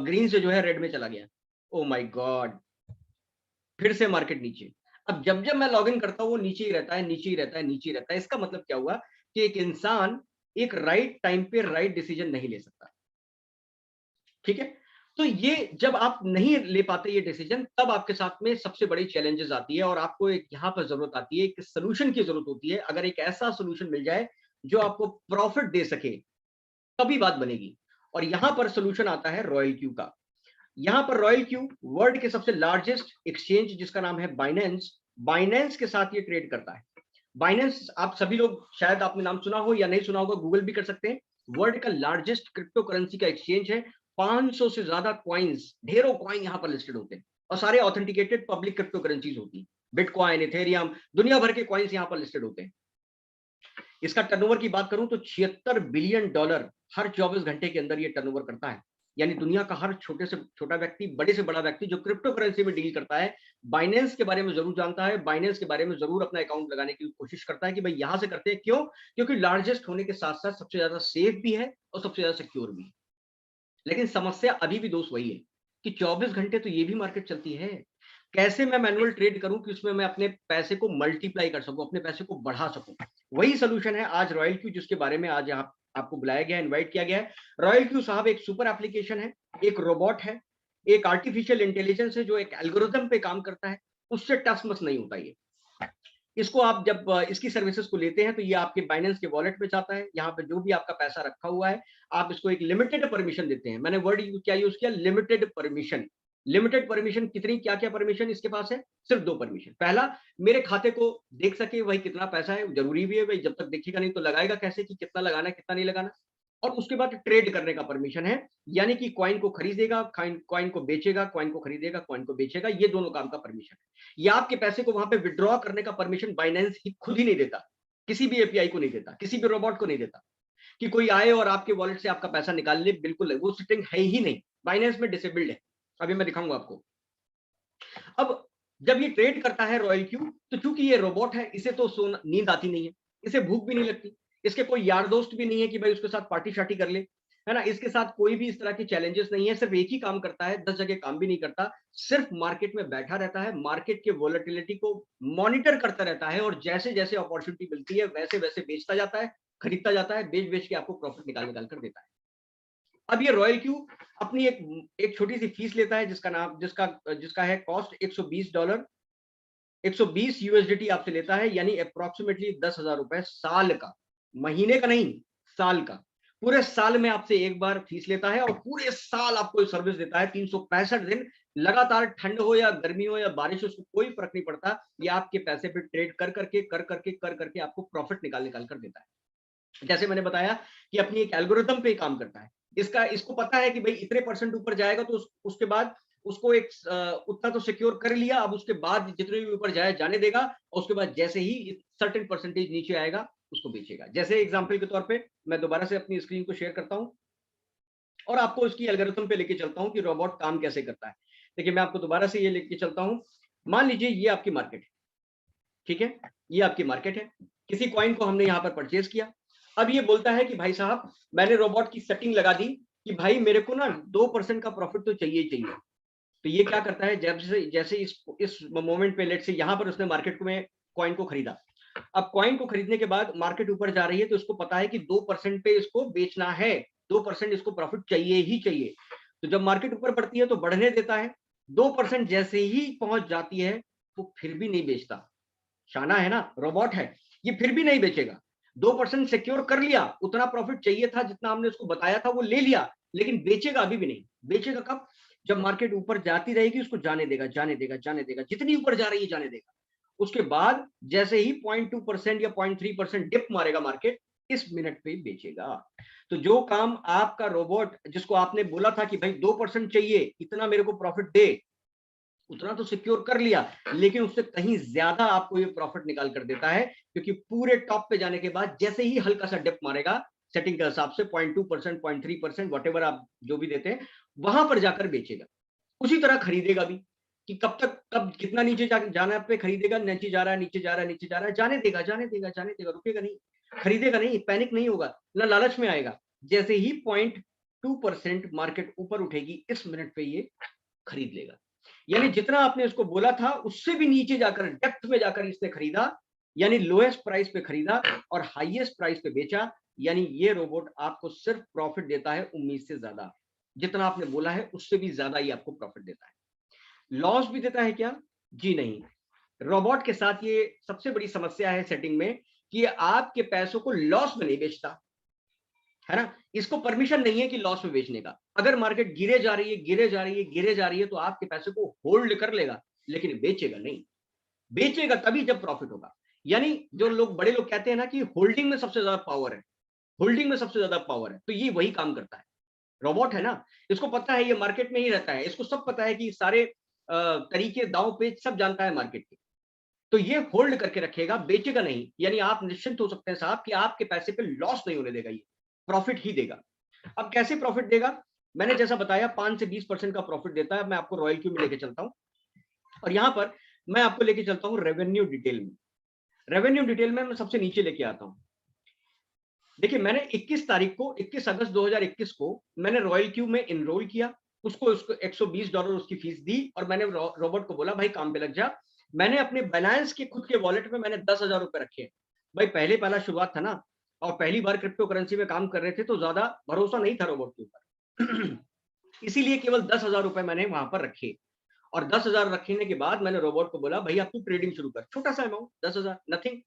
ग्रीन से जो है रेड में चला गया। Oh my God! फिर से मार्केट नीचे। अब जब-जब मैं लॉगिन करता हूँ, वो नीचे ही रहता है, नीचे ही रहता है, नीचे ही रहता है। इसका मतलब क्या हुआ कि एक इंसान एक राइट टाइम पे राइट डिसीजन नहीं ले सकता। ठीक है? तो ये जब आप नहीं ले पाते ये डिसीजन, तब आपके साथ में सबसे बड़ी चैलेंजेस आती है और आपको एक यहाँ पर ज़रूरत आती है, एक सॉल्यूशन की ज़रूरत होती है। अगर एक ऐसा सॉल्यूशन मिल जाए, जो आपको प्रॉफिट दे सके, तभी बात बनेगी। और यहाँ पर सॉल्यूशन आता है रॉयल क्यू का। यहाँ पर रॉयल क्यू वर्ल्ड के सबसे लार्जेस्ट एक्सचेंज जिसका नाम है बाइनेंस, बाइनेंस के साथ ये ट्रेड करता है। बाइनेंस आप सभी लोग शायद आपने नाम सुना हो या नहीं सुना होगा, गूगल भी कर सकते हैं। वर्ल्ड का लार्जेस्ट क्रिप्टो करेंसी का एक्सचेंज है। 500 से ज्यादा कॉइन्स, ढेरों कॉइन यहाँ पर लिस्टेड होते हैं और सारे ऑथेंटिकेटेड पब्लिक क्रिप्टो करेंसीज होती हैं। बिटकॉइन, इथेरियम, दुनिया भर के कॉइन्स यहाँ पर लिस्टेड होते हैं। इसका टर्नओवर की बात करूं तो $76 बिलियन हर 24 घंटे के अंदर ये टर्नओवर करता है। यानी दुनिया का हर छोटे से छोटा व्यक्ति, बड़े से बड़ा व्यक्ति जो क्रिप्टो करेंसी में डील करता है, बाइनेंस के बारे में जरूर जानता है, बाइनेंस के बारे में जरूर अपना अकाउंट लगाने की कोशिश करता है कि भाई यहां से करते हैं। क्यों? क्योंकि लार्जेस्ट होने के साथ साथ सबसे ज्यादा सेफ भी है और सबसे ज्यादा सिक्योर भी है। लेकिन समस्या अभी भी दोस्त वही है कि 24 घंटे तो ये भी मार्केट चलती है। कैसे मैं मैनुअल ट्रेड करूं कि उसमें मैं अपने पैसे को मल्टीप्लाई कर सकूं, अपने पैसे को बढ़ा सकूं। वही सॉल्यूशन है आज रॉयल क्यू, जिसके बारे में आज यहाँ आपको बुलाया गया है, इनवाइट किया गया है। रॉयल क्यू साहब एक सुपर एप्लीकेशन है, एक रोबोट है, एक आर्टिफिशियल इंटेलिजेंस है जो एक एल्गोरिथम पे काम करता है। उससे टस मस नहीं होता ये। इसको आप जब इसकी सर्विसेज को लेते हैं तो ये आपके बाइनेंस के वॉलेट में जाता है। यहाँ पे जो भी आपका पैसा रखा हुआ है, आप इसको एक लिमिटेड परमिशन देते हैं। मैंने वर्ड क्या यूज किया? Limited permission. लिमिटेड परमिशन कितनी, क्या-क्या परमिशन इसके पास है? सिर्फ 2 परमिशन। पहला, मेरे खाते को देख सके भाई कितना पैसा है, जरूरी भी है भाई, जब तक देखेगा नहीं तो लगाएगा कैसे कि कितना लगाना है, कितना नहीं लगाना। और उसके बाद ट्रेड करने का परमिशन है, यानी कि कॉइन को खरीदेगा, कॉइन को बेचेगा, कॉइन को खरीदेगा, कॉइन को बेचेगा, ये दोनों काम का परमिशन है। या आपके पैसे को वहां पे विड्रॉ करने का परमिशन बाइनेंस ही खुद ही नहीं देता, किसी भी एपीआई को नहीं देता, किसी भी रोबोट को नहीं देता कि कोई आए और आपके वॉलेट से आपका पैसा निकाल ले। बिल्कुल नहीं, वो सेटिंग है ही नहीं, बाइनेंस में डिसेबल्ड है। अभी मैं दिखाऊंगा आपको। अब जब ये ट्रेड करता है रॉयल क्यू, तो चूंकि ये रोबोट है, इसे तो नींद आती नहीं है, इसे भूख भी नहीं लगती, इसके कोई यार दोस्त भी नहीं है कि भाई उसके साथ पार्टी शार्टी कर ले, है ना। इसके साथ कोई भी इस तरह की चैलेंजेस नहीं है, सिर्फ एक ही काम करता है, 10 जगह काम भी नहीं करता। सिर्फ मार्केट में बैठा रहता है, मार्केट के वोलेटिलिटी को मॉनिटर करता रहता है और जैसे जैसे अपॉर्चुनिटी मिलती है वैसे वैसे बेचता जाता है, खरीदता जाता है, बेच बेच के आपको प्रॉफिट निकाल निकाल कर देता है। अब ये रॉयल क्यू अपनी एक एक छोटी सी फीस लेता है, जिसका है कॉस्ट $120, 120 यूएसडीटी आपसे लेता है, यानी अप्रोक्सीमेटली 10,000 रुपए साल का, महीने का नहीं, साल का। पूरे साल में आपसे एक बार फीस लेता है और पूरे साल आपको सर्विस देता है, 365 दिन लगातार, ठंड हो या गर्मी हो या बारिश हो, उसको कोई फर्क नहीं पड़ता। ये आपके पैसे पे ट्रेड कर करके आपको प्रॉफिट निकाल निकाल कर देता है। जैसे मैंने बताया कि अपनी एक एल्गोरिथम पे काम करता है। इसको पता है कि भाई इतने परसेंट ऊपर जाएगा तो उसके बाद उसको एक उतना तो सिक्योर कर लिया, अब उसके बाद जितने भी ऊपर जाए जाने देगा और उसके बाद जैसे ही सर्टेन परसेंटेज नीचे आएगा उसको बेचेगा। जैसे एग्जांपल के तौर पे मैं दोबारा से अपनी स्क्रीन को शेयर करता हूं और आपको इसकी एल्गोरिथम पे लेके चलता हूं कि रोबोट काम कैसे करता है। देखिए, मैं आपको दोबारा से ये लेके चलता हूं। मान लीजिए ये आपकी मार्केट है, ठीक है, ये आपकी मार्केट है। किसी कॉइन को हमने यहाँ पर परचेज किया, अब ये बोलता है कि भाई साहब मैंने रोबोट की सेटिंग लगा दी कि भाई मेरे को ना 2% का प्रॉफिट तो चाहिए ही चाहिए। तो ये क्या करता है, जब से जैसे इस मोमेंट पे लेट से यहाँ पर उसने मार्केट में कॉइन को खरीदा। अब कॉइन को खरीदने के बाद मार्केट ऊपर जा रही है तो इसको पता है कि 2% पे इसको बेचना है, 2% इसको प्रॉफिट चाहिए ही चाहिए। तो जब मार्केट ऊपर बढ़ती है तो बढ़ने देता है, 2% जैसे ही पहुंच जाती है तो फिर भी नहीं बेचता। शाना है ना, रोबोट है, ये फिर भी नहीं बेचेगा। 2% सिक्योर कर लिया, उतना प्रॉफिट चाहिए था जितना हमने उसको बताया था वो ले लिया, लेकिन बेचेगा अभी भी नहीं। बेचेगा कब? जब मार्केट ऊपर जाती रहेगी उसको जाने देगा, जाने देगा, जाने देगा, जितनी ऊपर जा रही है जाने देगा। उसके बाद जैसे ही 0.2% या 0.3% डिप मारेगा मार्केट, इस मिनट पे बेचेगा। तो जो काम आपका रोबोट, जिसको आपने बोला था कि भाई 2% चाहिए, इतना मेरे को प्रॉफिट दे, उतना तो सिक्योर कर लिया, लेकिन उससे कहीं ज्यादा आपको ये प्रॉफिट निकाल कर देता है, क्योंकि पूरे टॉप पे जाने के बाद जैसे ही हल्का सा डिप मारेगा सेटिंग के हिसाब से 0.2%, 0.3%, वॉट आप जो भी देते हैं, वहां पर जाकर बेचेगा। उसी तरह खरीदेगा भी, कि कब तक, कब कितना नीचे जाना पे खरीदेगा, नीचे जा रहा है, नीचे जा रहा है, नीचे जा रहा है, जाने देगा, जाने देगा, जाने देगा, रुकेगा नहीं, खरीदेगा नहीं, पैनिक नहीं होगा, ना लालच में आएगा। जैसे ही 0.2% मार्केट ऊपर उठेगी, इस मिनट पे ये खरीद लेगा। यानी जितना आपने उसको बोला था उससे भी नीचे जाकर, डेप्थ में जाकर इसने खरीदा, यानी लोएस्ट प्राइस पे खरीदा और हाईएस्ट प्राइस पे बेचा। यानी ये रोबोट आपको सिर्फ प्रॉफिट देता है उम्मीद से ज्यादा, जितना आपने बोला है उससे भी ज्यादा ही आपको प्रॉफिट देता है। लॉस भी देता है क्या? जी नहीं। रोबोट के साथ ये सबसे बड़ी समस्या है सेटिंग में, कि ये आपके पैसों को लॉस में नहीं बेचता, है ना। इसको परमिशन नहीं है कि लॉस में बेचने का। अगर मार्केट गिरे जा रही है, गिरे जा रही है, गिरे जा रही है, तो आपके पैसे को होल्ड कर लेगा, लेकिन बेचेगा नहीं। बेचेगा तभी जब प्रॉफिट होगा। यानी जो लोग, बड़े लोग कहते हैं ना कि होल्डिंग में सबसे ज्यादा पावर है, होल्डिंग में सबसे ज्यादा पावर है, तो ये वही काम करता है। रोबोट है ना, इसको पता है, ये मार्केट में ही रहता है, इसको सब पता है कि सारे तरीके, दांव पेच सब जानता है मार्केट के। तो ये होल्ड करके रखेगा, बेचेगा नहीं। यानी आप निश्चिंत हो सकते हैं साहब कि आपके पैसे पे लॉस नहीं होने देगा, ये प्रॉफिट ही देगा। अब कैसे प्रॉफिट देगा? मैंने जैसा बताया 5 से 20% का प्रॉफिट देता है। मैं आपको रॉयल क्यू में लेके चलता हूं, और यहां पर मैं आपको लेके चलता हूं रेवेन्यू डिटेल में। रेवेन्यू डिटेल में मैं सबसे नीचे लेके आता हूं। देखिए, मैंने 21 तारीख को, 21 अगस्त 2021 को मैंने रॉयल क्यू में इनरोल किया। उसको उसको $120 उसकी फीस दी, और मैंने रोबोट को बोला भाई काम पे लग जा। मैंने अपने बैलेंस के खुद के वॉलेट में मैंने 10,000 रुपए रखे। भाई पहला शुरुआत था ना, और पहली बार क्रिप्टो करेंसी में काम कर रहे थे, तो ज्यादा भरोसा नहीं था रोबोट के ऊपर। इसीलिए केवल 10,000 रुपए मैंने वहां पर रखे। और 10,000 रखने के बाद मैंने रोबोट को बोला भाई अब तू ट्रेडिंग शुरू कर। छोटा सा अमाउंट, 10,000, नथिंग।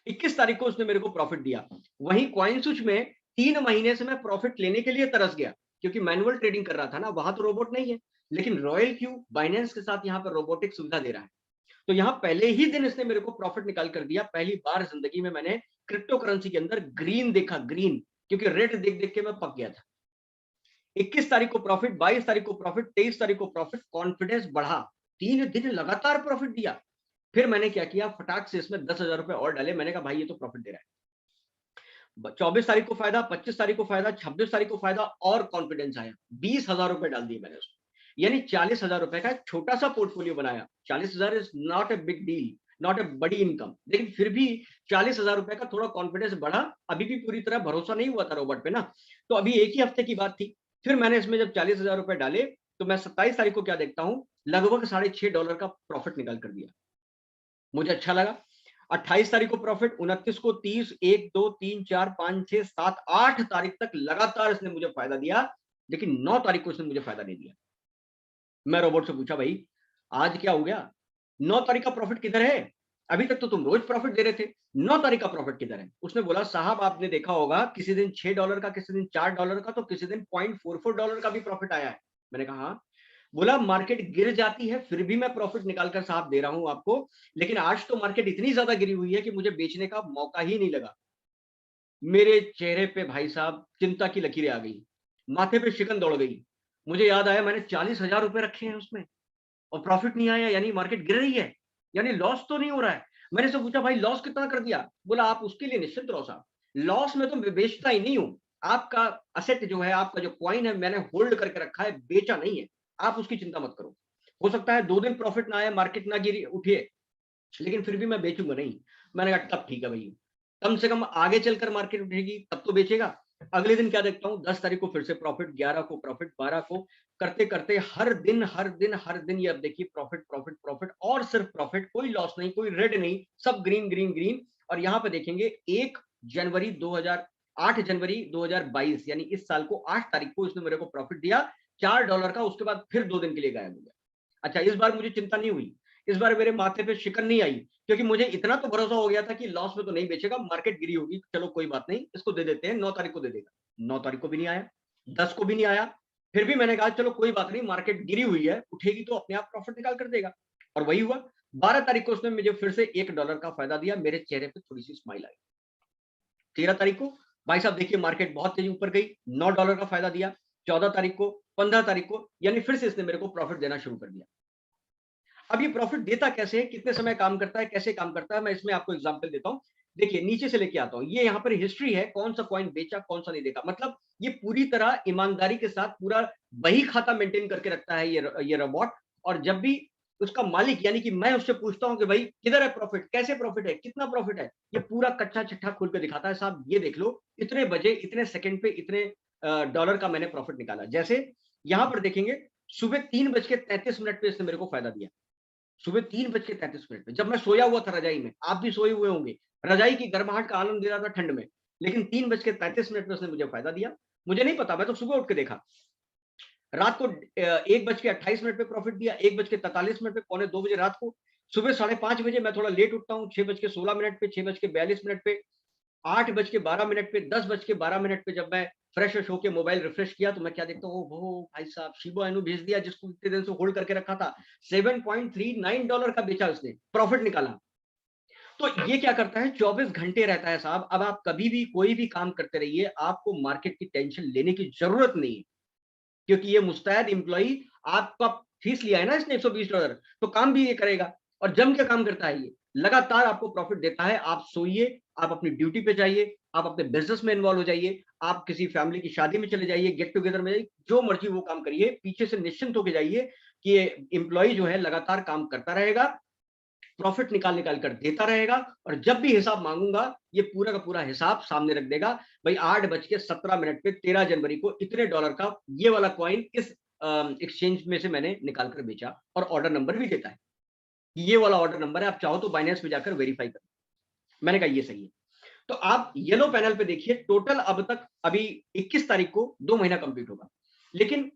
21 तारीख को उसने मेरे को प्रॉफिट दिया। वहीं कॉइन स्विच में 3 महीने से मैं प्रॉफिट लेने के लिए तरस गया, क्योंकि मैनुअल ट्रेडिंग कर रहा था ना, वहां तो रोबोट नहीं है। लेकिन रॉयल क्यू बाइनेंस के साथ यहाँ पर रोबोटिक सुविधा दे रहा है। तो यहाँ पहले ही दिन इसने मेरे को प्रॉफिट निकाल कर दिया। पहली बार जिंदगी में मैंने क्रिप्टो करेंसी के अंदर ग्रीन देखा, ग्रीन, क्योंकि रेड देख देख के मैं पक गया था। 21 तारीख को प्रॉफिट, 22 तारीख को प्रॉफिट, 23 तारीख को प्रॉफिट, कॉन्फिडेंस बढ़ा। 3 दिन लगातार प्रॉफिट दिया। फिर मैंने क्या किया, फटाक से इसमें 10,000 रुपए और डाले। मैंने कहा भाई ये तो प्रॉफिट दे रहा है। 24 तारीख को फायदा, 25 तारीख को फायदा, 26 तारीख को फायदा, और कॉन्फिडेंस आया। 20,000 रुपए डाल दिए मैंने उसमें। यानी 40,000 रुपए का एक छोटा सा पोर्टफोलियो बनाया। 40,000 is not a big deal, not a बड़ी इनकम, लेकिन फिर भी 40,000 रुपए का थोड़ा कॉन्फिडेंस बढ़ा। अभी भी पूरी तरह भरोसा नहीं हुआ था रोबोट पे ना, तो अभी एक ही हफ्ते की बात थी। फिर मैंने इसमें जब 40,000 रुपए डाले, तो मैं 27 तारीख को क्या देखता हूं, लगभग $6.5 का प्रॉफिट निकाल कर दिया। मुझे अच्छा लगा। 28 तारीख को प्रॉफिट, 29 को 30, 1, 2, 3, 4, 5, 6, 7, 8 तारीख तक लगातार इसने मुझे फायदा दिया। लेकिन 9 तारीख को इसने मुझे फायदा नहीं दिया। मैं रोबोट से पूछा भाई आज क्या हो गया, 9 तारीख का प्रॉफिट किधर है? अभी तक तो तुम रोज प्रॉफिट दे रहे थे, 9 तारीख का प्रॉफिट किधर है? उसने बोला साहब आपने देखा होगा, किसी दिन $6 का, किसी दिन $4 का, तो किसी दिन $0.44 का भी प्रॉफिट आया है। मैंने कहा हाँ। बोला मार्केट गिर जाती है फिर भी मैं प्रॉफिट निकालकर साहब दे रहा हूं आपको, लेकिन आज तो मार्केट इतनी ज्यादा गिरी हुई है कि मुझे बेचने का मौका ही नहीं लगा। मेरे चेहरे पे भाई साहब चिंता की लकीरें आ गई, माथे पे शिकन दौड़ गई। मुझे याद आया मैंने 40,000 रुपए रखे हैं उसमें, और प्रॉफिट नहीं आया, यानी मार्केट गिर रही है, यानी लॉस तो नहीं हो रहा है। मैंने से पूछा भाई लॉस कितना कर दिया? बोला आप उसके लिए निश्चिंत रहो साहब, लॉस में तो मैं बेचता ही नहीं हूं। आपका असेट जो है, आपका जो कॉइन है, मैंने होल्ड करके रखा है, बेचा नहीं है। आप उसकी चिंता मत करो। हो सकता है 2 दिन प्रॉफिट ना आए, मार्केट ना गिरी उठे, लेकिन फिर भी मैं बेचूंगा नहीं। मैंने कहा तब ठीक है भाई। कम से कम आगे चलकर मार्केट उठेगी तब तो बेचेगा। अगले दिन क्या देखता हूँ, 10 तारीख को फिर से प्रॉफिट, 11 को प्रॉफिट, 12 को, करते करते हर दिन हर दिन हर दिन ये अब देखिए प्रॉफिट प्रॉफिट प्रॉफिट और सिर्फ प्रॉफिट, कोई लॉस नहीं, कोई रेड नहीं, सब ग्रीन ग्रीन ग्रीन। और यहाँ पे देखेंगे 1 जनवरी 2000 8 जनवरी 2022 यानी इस साल को 8 तारीख को इसने मेरे को प्रॉफिट दिया $4 का। उसके बाद फिर 2 दिन के लिए गायब हो गया। अच्छा, इस बार मुझे चिंता नहीं हुई, इस बार मेरे माथे पे शिकन नहीं आई, क्योंकि मुझे इतना तो भरोसा हो गया था कि लॉस में तो नहीं बेचेगा, मार्केट गिरी होगी, चलो कोई बात नहीं, इसको दे देते हैं, 9 तारीख को दे देगा। 9 तारीख को भी नहीं आया, 10 को भी नहीं आया, फिर भी मैंने कहा चलो कोई बात नहीं, मार्केट गिरी हुई है, उठेगी तो अपने आप प्रॉफिट निकाल कर देगा। और वही हुआ। 12 तारीख को उसने मुझे फिर से $1 का फायदा दिया, मेरे चेहरे पे थोड़ी सी स्माइल आई। 13 तारीख को भाई साहब देखिए मार्केट बहुत तेजी ऊपर गई, $9 का फायदा दिया। 14 तारीख को, 15 तारीख को, यानी फिर से इसने मेरे को प्रॉफिट देना शुरू कर दिया। अब ये प्रॉफिट देता कैसे है, कितने समय काम करता है, कैसे काम करता है, मैं इसमें आपको एग्जांपल देता हूं। देखिए नीचे से लेके आता हूं, ये यहाँ पर हिस्ट्री है, कौन सा कॉइन बेचा, कौन सा नहीं देखा, मतलब ये पूरी तरह ईमानदारी के साथ पूरा बही खाता मेंटेन करके रखता है ये रोबोट। और जब भी उसका मालिक यानी कि मैं उससे पूछता हूं कि भाई किधर है प्रॉफिट, कैसे प्रॉफिट है, कितना प्रॉफिट है, ये पूरा कच्चा चिट्ठा खोल के दिखाता है, साहब ये देख लो, इतने बजे इतने सेकंड पे इतने डॉलर का मैंने प्रॉफिट निकाला। जैसे यहां पर देखेंगे सुबह 3:33 पे इसने मेरे को फायदा दिया। सुबह 3:33 पे, जब मैं सोया हुआ था रजाई में, आप भी सोए हुए होंगे, रजाई की गर्माहट का आनंद ले रहा था ठंड में, लेकिन 3:33 पे उसने मुझे फायदा दिया। मुझे नहीं पता, मैं तो सुबह उठ के देखा। रात को 1:28 पे प्रॉफिट दिया, 1:43 पे, 1:45 रात को। सुबह 5:30 मैं थोड़ा लेट उठता हूँ, 6:16 पे, 6:42 पे, 8:12 पे, 10:12 पे जब मैं फ्रेश व्रेश होके मोबाइल रिफ्रेश किया तो मैं क्या देखता हूँ, ओहो भाई साहब शिबा इनू भेज दिया, जिसको इतने दिन से होल्ड करके रखा था। $7.39 का बेचा उसने, प्रॉफिट निकाला। तो ये क्या करता है, 24 घंटे रहता है साहब। अब आप कभी भी कोई भी काम करते रहिए, आपको मार्केट की टेंशन लेने की जरूरत नहीं है, क्योंकि ये मुस्तैद एम्प्लॉई आपका फीस लिया है ना इसने $120, तो काम भी ये करेगा और जम के काम करता है, ये लगातार आपको प्रॉफिट देता है। आप सोइए, आप अपनी ड्यूटी पे जाइए, आप अपने बिजनेस में इन्वॉल्व हो जाइए, आप किसी फैमिली की शादी में चले जाइए, गेट टुगेदर में जाइए, जो मर्जी वो काम करिए, पीछे से निश्चिंत होकर जाइए कि ये एम्प्लॉय जो है लगातार काम करता रहेगा, प्रॉफिट निकाल निकाल कर देता रहेगा, और जब भी हिसाब मांगूंगा ये पूरा का पूरा हिसाब सामने रख देगा। भाई 8:17 पे 13 जनवरी को इतने डॉलर का ये वाला कॉइन इस एक्सचेंज में से मैंने निकाल कर बेचा, और ऑर्डर नंबर भी देता है, ये वाला ऑर्डर नंबर है, आप चाहो तो बाइनेंस में जाकर वेरीफाई कर। मैंने कहा ये सही है। तो आप येलो पैनल पे देखिए, टोटल अब तक अभी 21 तारीख को 2 महीना कंप्लीट होगा, लेकिन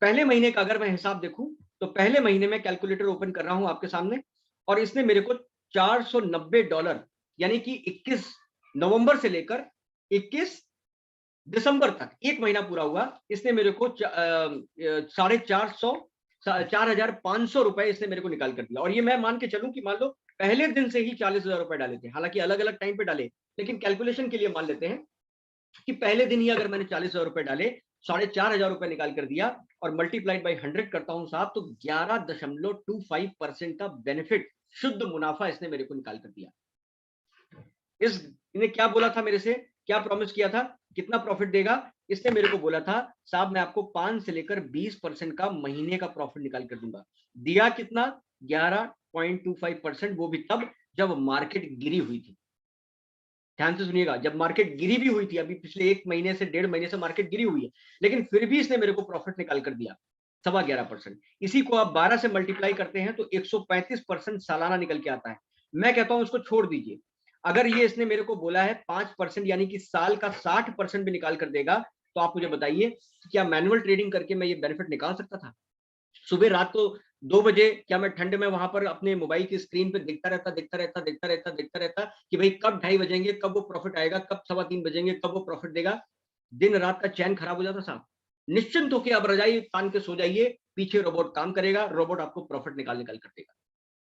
पहले महीने का अगर मैं हिसाब देखूं तो पहले महीने में कैलकुलेटर ओपन कर रहा हूं आपके सामने, और इसने मेरे को $490 यानी कि 21 नवंबर से लेकर 21 दिसंबर तक, एक महीना पूरा हुआ, इसने मेरे को 4,500 रुपए इसने मेरे को निकाल कर दिया। और ये मैं मान के चलूं कि मान लो पहले दिन से ही 40,000 रुपए डाले थे, हालांकि अलग अलग टाइम पे डाले, लेकिन कैलकुलेशन के लिए मान लेते हैं कि पहले दिन ही अगर मैंने 40,000 रुपए डाले, 4,500 रुपए निकाल कर दिया, और मल्टीप्लाइड बाई 100 करता हूं साहब, तो 11.25% का बेनिफिट, शुद्ध मुनाफा इसने मेरे को निकाल कर दिया। इन्हें क्या बोला था मेरे से, क्या प्रॉमिस किया था, कितना प्रॉफिट देगा, इसने मेरे को बोला था साहब मैं आपको 5 से लेकर 20% का महीने का प्रॉफिट निकाल कर दूंगा। दिया कितना, 11.25%, वो भी तब जब मार्केट गिरी हुई थी। ध्यान से सुनिएगा, जब मार्केट गिरी भी हुई थी, अभी पिछले 1 महीने से 1.5 महीने से मार्केट गिरी हुई है, लेकिन फिर भी इसने मेरे को प्रॉफिट निकाल कर दिया 11.25%। इसी को आप 12 से मल्टीप्लाई करते हैं तो 135% सालाना निकल के आता है। मैं कहता हूं इसको छोड़ दीजिए, अगर ये इसने मेरे को बोला है 5% यानी कि साल का 60% भी निकाल कर देगा, तो आप मुझे बताइए क्या मैनुअल ट्रेडिंग करके मैं ये बेनिफिट निकाल सकता था? सुबह रात को 2 बजे क्या मैं ठंड में वहां पर अपने मोबाइल की स्क्रीन पे देखता रहता कि भाई कब 2:30 बजेंगे, कब वो प्रॉफिट आएगा, कब 3:15 बजेंगे, कब वो प्रॉफिट देगा? दिन रात का चैन खराब हो जाता साहब। निश्चिंत होकर आप रजाई तान के सो जाइए, पीछे रोबोट काम करेगा, रोबोट आपको प्रॉफिट निकाल निकाल कर देगा।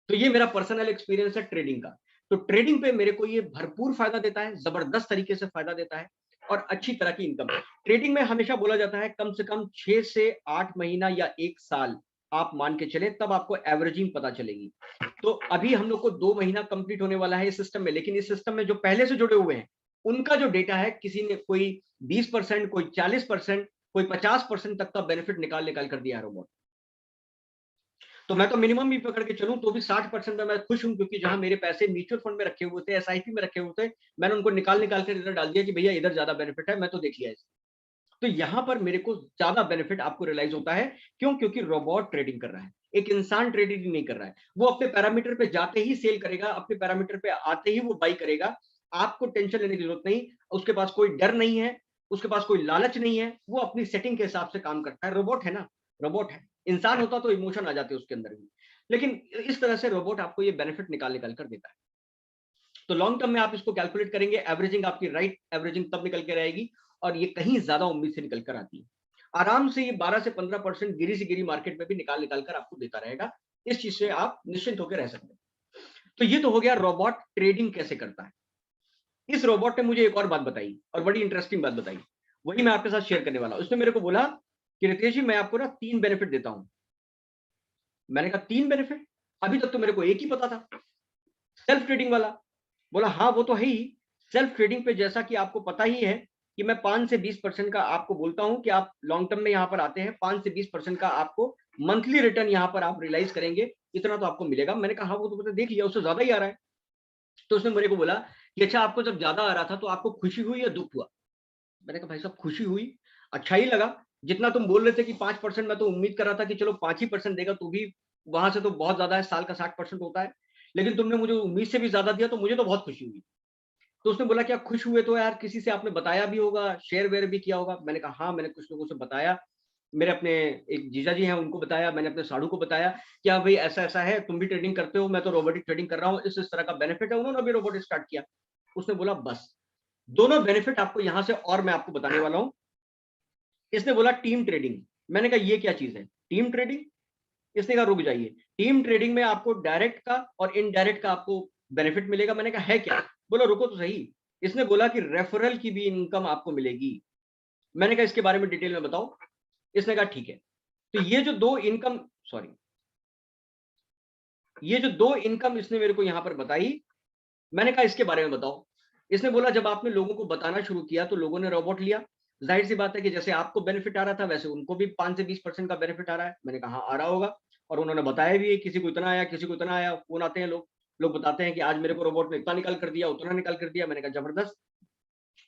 तो ये मेरा पर्सनल एक्सपीरियंस है ट्रेडिंग का। तो ट्रेडिंग पे मेरे को ये भरपूर फायदा देता है, जबरदस्त तरीके से फायदा देता है, और अच्छी तरह की इनकम। ट्रेडिंग में हमेशा बोला जाता है कम से कम 6 से 8 महीना या 1 साल आप मान के चले, तब आपको एवरेजिंग पता चलेगी। तो अभी हम लोग को 2 महीना कंप्लीट होने वाला है इस सिस्टम में, लेकिन इस सिस्टम में जो पहले से जुड़े हुए हैं उनका जो डेटा है, किसी ने कोई 20%, कोई 40%, कोई 50% तक का बेनिफिट निकाल निकाल कर दिया है रोबोट। तो मैं तो मिनिमम भी पकड़ के चलूं तो भी 60% में मैं खुश हूं, क्योंकि जहां मेरे पैसे म्यूचुअल फंड में रखे हुए थे, एसआईपी में रखे हुए थे, मैंने उनको निकाल निकाल कर इधर डाल दिया कि भैया इधर ज्यादा बेनिफिट है, मैं तो देख लिया इसे। तो यहां पर मेरे को ज्यादा बेनिफिट आपको रियलाइज होता है। क्यों? क्योंकि रोबोट ट्रेडिंग कर रहा है, एक इंसान ट्रेडिंग नहीं कर रहा है। वो अपने पैरामीटर पे जाते ही सेल करेगा, अपने पैरामीटर पे आते ही वो बाई करेगा। आपको टेंशन लेने की जरूरत नहीं, उसके पास कोई डर नहीं है, उसके पास कोई लालच नहीं है, वो अपनी सेटिंग के हिसाब से काम करता है। रोबोट है ना, रोबोट है। इंसान होता तो इमोशन आ जाते उसके अंदर भी, लेकिन इस तरह से रोबोट आपको ये बेनिफिट निकाल निकाल कर देता है। तो लॉन्ग टर्म में आप इसको कैलकुलेट करेंगे, एवरेजिंग आपकी राइट एवरेजिंग तब निकल के रहेगी, और ये कहीं ज्यादा उम्मीद से निकल कर आती है। आराम से ये 12 से 15% गिरी से गिरी मार्केट में भी निकाल निकाल कर आपको देता रहेगा। इस चीज से आप निश्चिंत होकर रह सकते हैं। तो ये तो हो गया रोबोट ट्रेडिंग कैसे करता है। इस रोबोट ने मुझे एक और बात बताई, और बड़ी इंटरेस्टिंग बात बताई, वही मैं आपके साथ शेयर करने वाला हूं। उसने मेरे को बोला कि रितेश जी, मैं आपको ना 3 बेनिफिट देता हूं। मैंने कहा 3 बेनिफिट? अभी तक तो मेरे को एक ही पता था, सेल्फ ट्रेडिंग वाला। बोला हाँ वो तो है ही। सेल्फ ट्रेडिंग पे जैसा कि आपको पता ही है कि मैं 5 से 20% का आपको बोलता हूं कि आप लॉन्ग टर्म में यहां पर आते हैं, 5 से 20% का आपको मंथली रिटर्न यहां पर आप रियलाइज करेंगे, इतना तो आपको मिलेगा। मैंने कहा हाँ वो तो मैंने देख लिया, उससे ज्यादा ही आ रहा है। तो उसने मेरे को बोला कि अच्छा, आपको जब ज्यादा आ रहा था तो आपको खुशी हुई या दुख हुआ? मैंने कहा भाई साहब खुशी हुई, अच्छा ही लगा। जितना तुम बोल रहे थे कि 5%, मैं तो उम्मीद कर रहा था कि चलो 5% देगा, तो भी वहां से तो बहुत ज्यादा है, साल का 60% होता है। लेकिन तुमने मुझे उम्मीद से भी ज्यादा दिया, तो मुझे तो बहुत खुशी हुई। तो उसने बोला क्या खुश हुए तो यार किसी से आपने बताया भी होगा, शेयर वेयर भी किया होगा? मैंने कहा हाँ, मैंने कुछ लोगों से बताया। मेरे अपने एक जीजा जी हैं, उनको बताया, मैंने अपने साड़ू को बताया, क्या भाई ऐसा ऐसा है, तुम भी ट्रेडिंग करते हो, मैं तो रोबोटिक ट्रेडिंग कर रहा हूँ, इस तरह का बेनिफिट है। उन्होंने भी रोबोटिक स्टार्ट किया। उसने बोला बस दोनों बेनिफिट आपको यहां से और मैं आपको बताने वाला हूं। इसने बोला टीम ट्रेडिंग। मैंने कहा ये क्या चीज है टीम ट्रेडिंग? इसने कहा रुक जाइए, टीम ट्रेडिंग में आपको डायरेक्ट का और इनडायरेक्ट का आपको बेनिफिट मिलेगा। मैंने कहा है क्या? बोला रुको तो सही। इसने बोला कि रेफरल की भी इनकम आपको मिलेगी। मैंने कहा इसके बारे में डिटेल में बताओ। इसने कहा ठीक है। तो ये जो दो इनकम, सॉरी, ये जो दो इनकम इसने मेरे को यहां पर बताई, मैंने कहा इसके बारे में बताओ। इसने बोला जब आपने लोगों को बताना शुरू किया तो लोगों ने रोबोट लिया। जाहिर सी बात है कि जैसे आपको बेनिफिट आ रहा था, वैसे उनको भी 5 से 20% का बेनिफिट आ रहा है। मैंने कहा हाँ आ रहा होगा। और उन्होंने बताया भी है, किसी को इतना आया, किसी को इतना आया। फोन आते हैं, लोग लोग बताते हैं कि आज मेरे को रोबोट ने इतना निकाल कर दिया, उतना निकाल कर दिया। मैंने कहा जबरदस्त।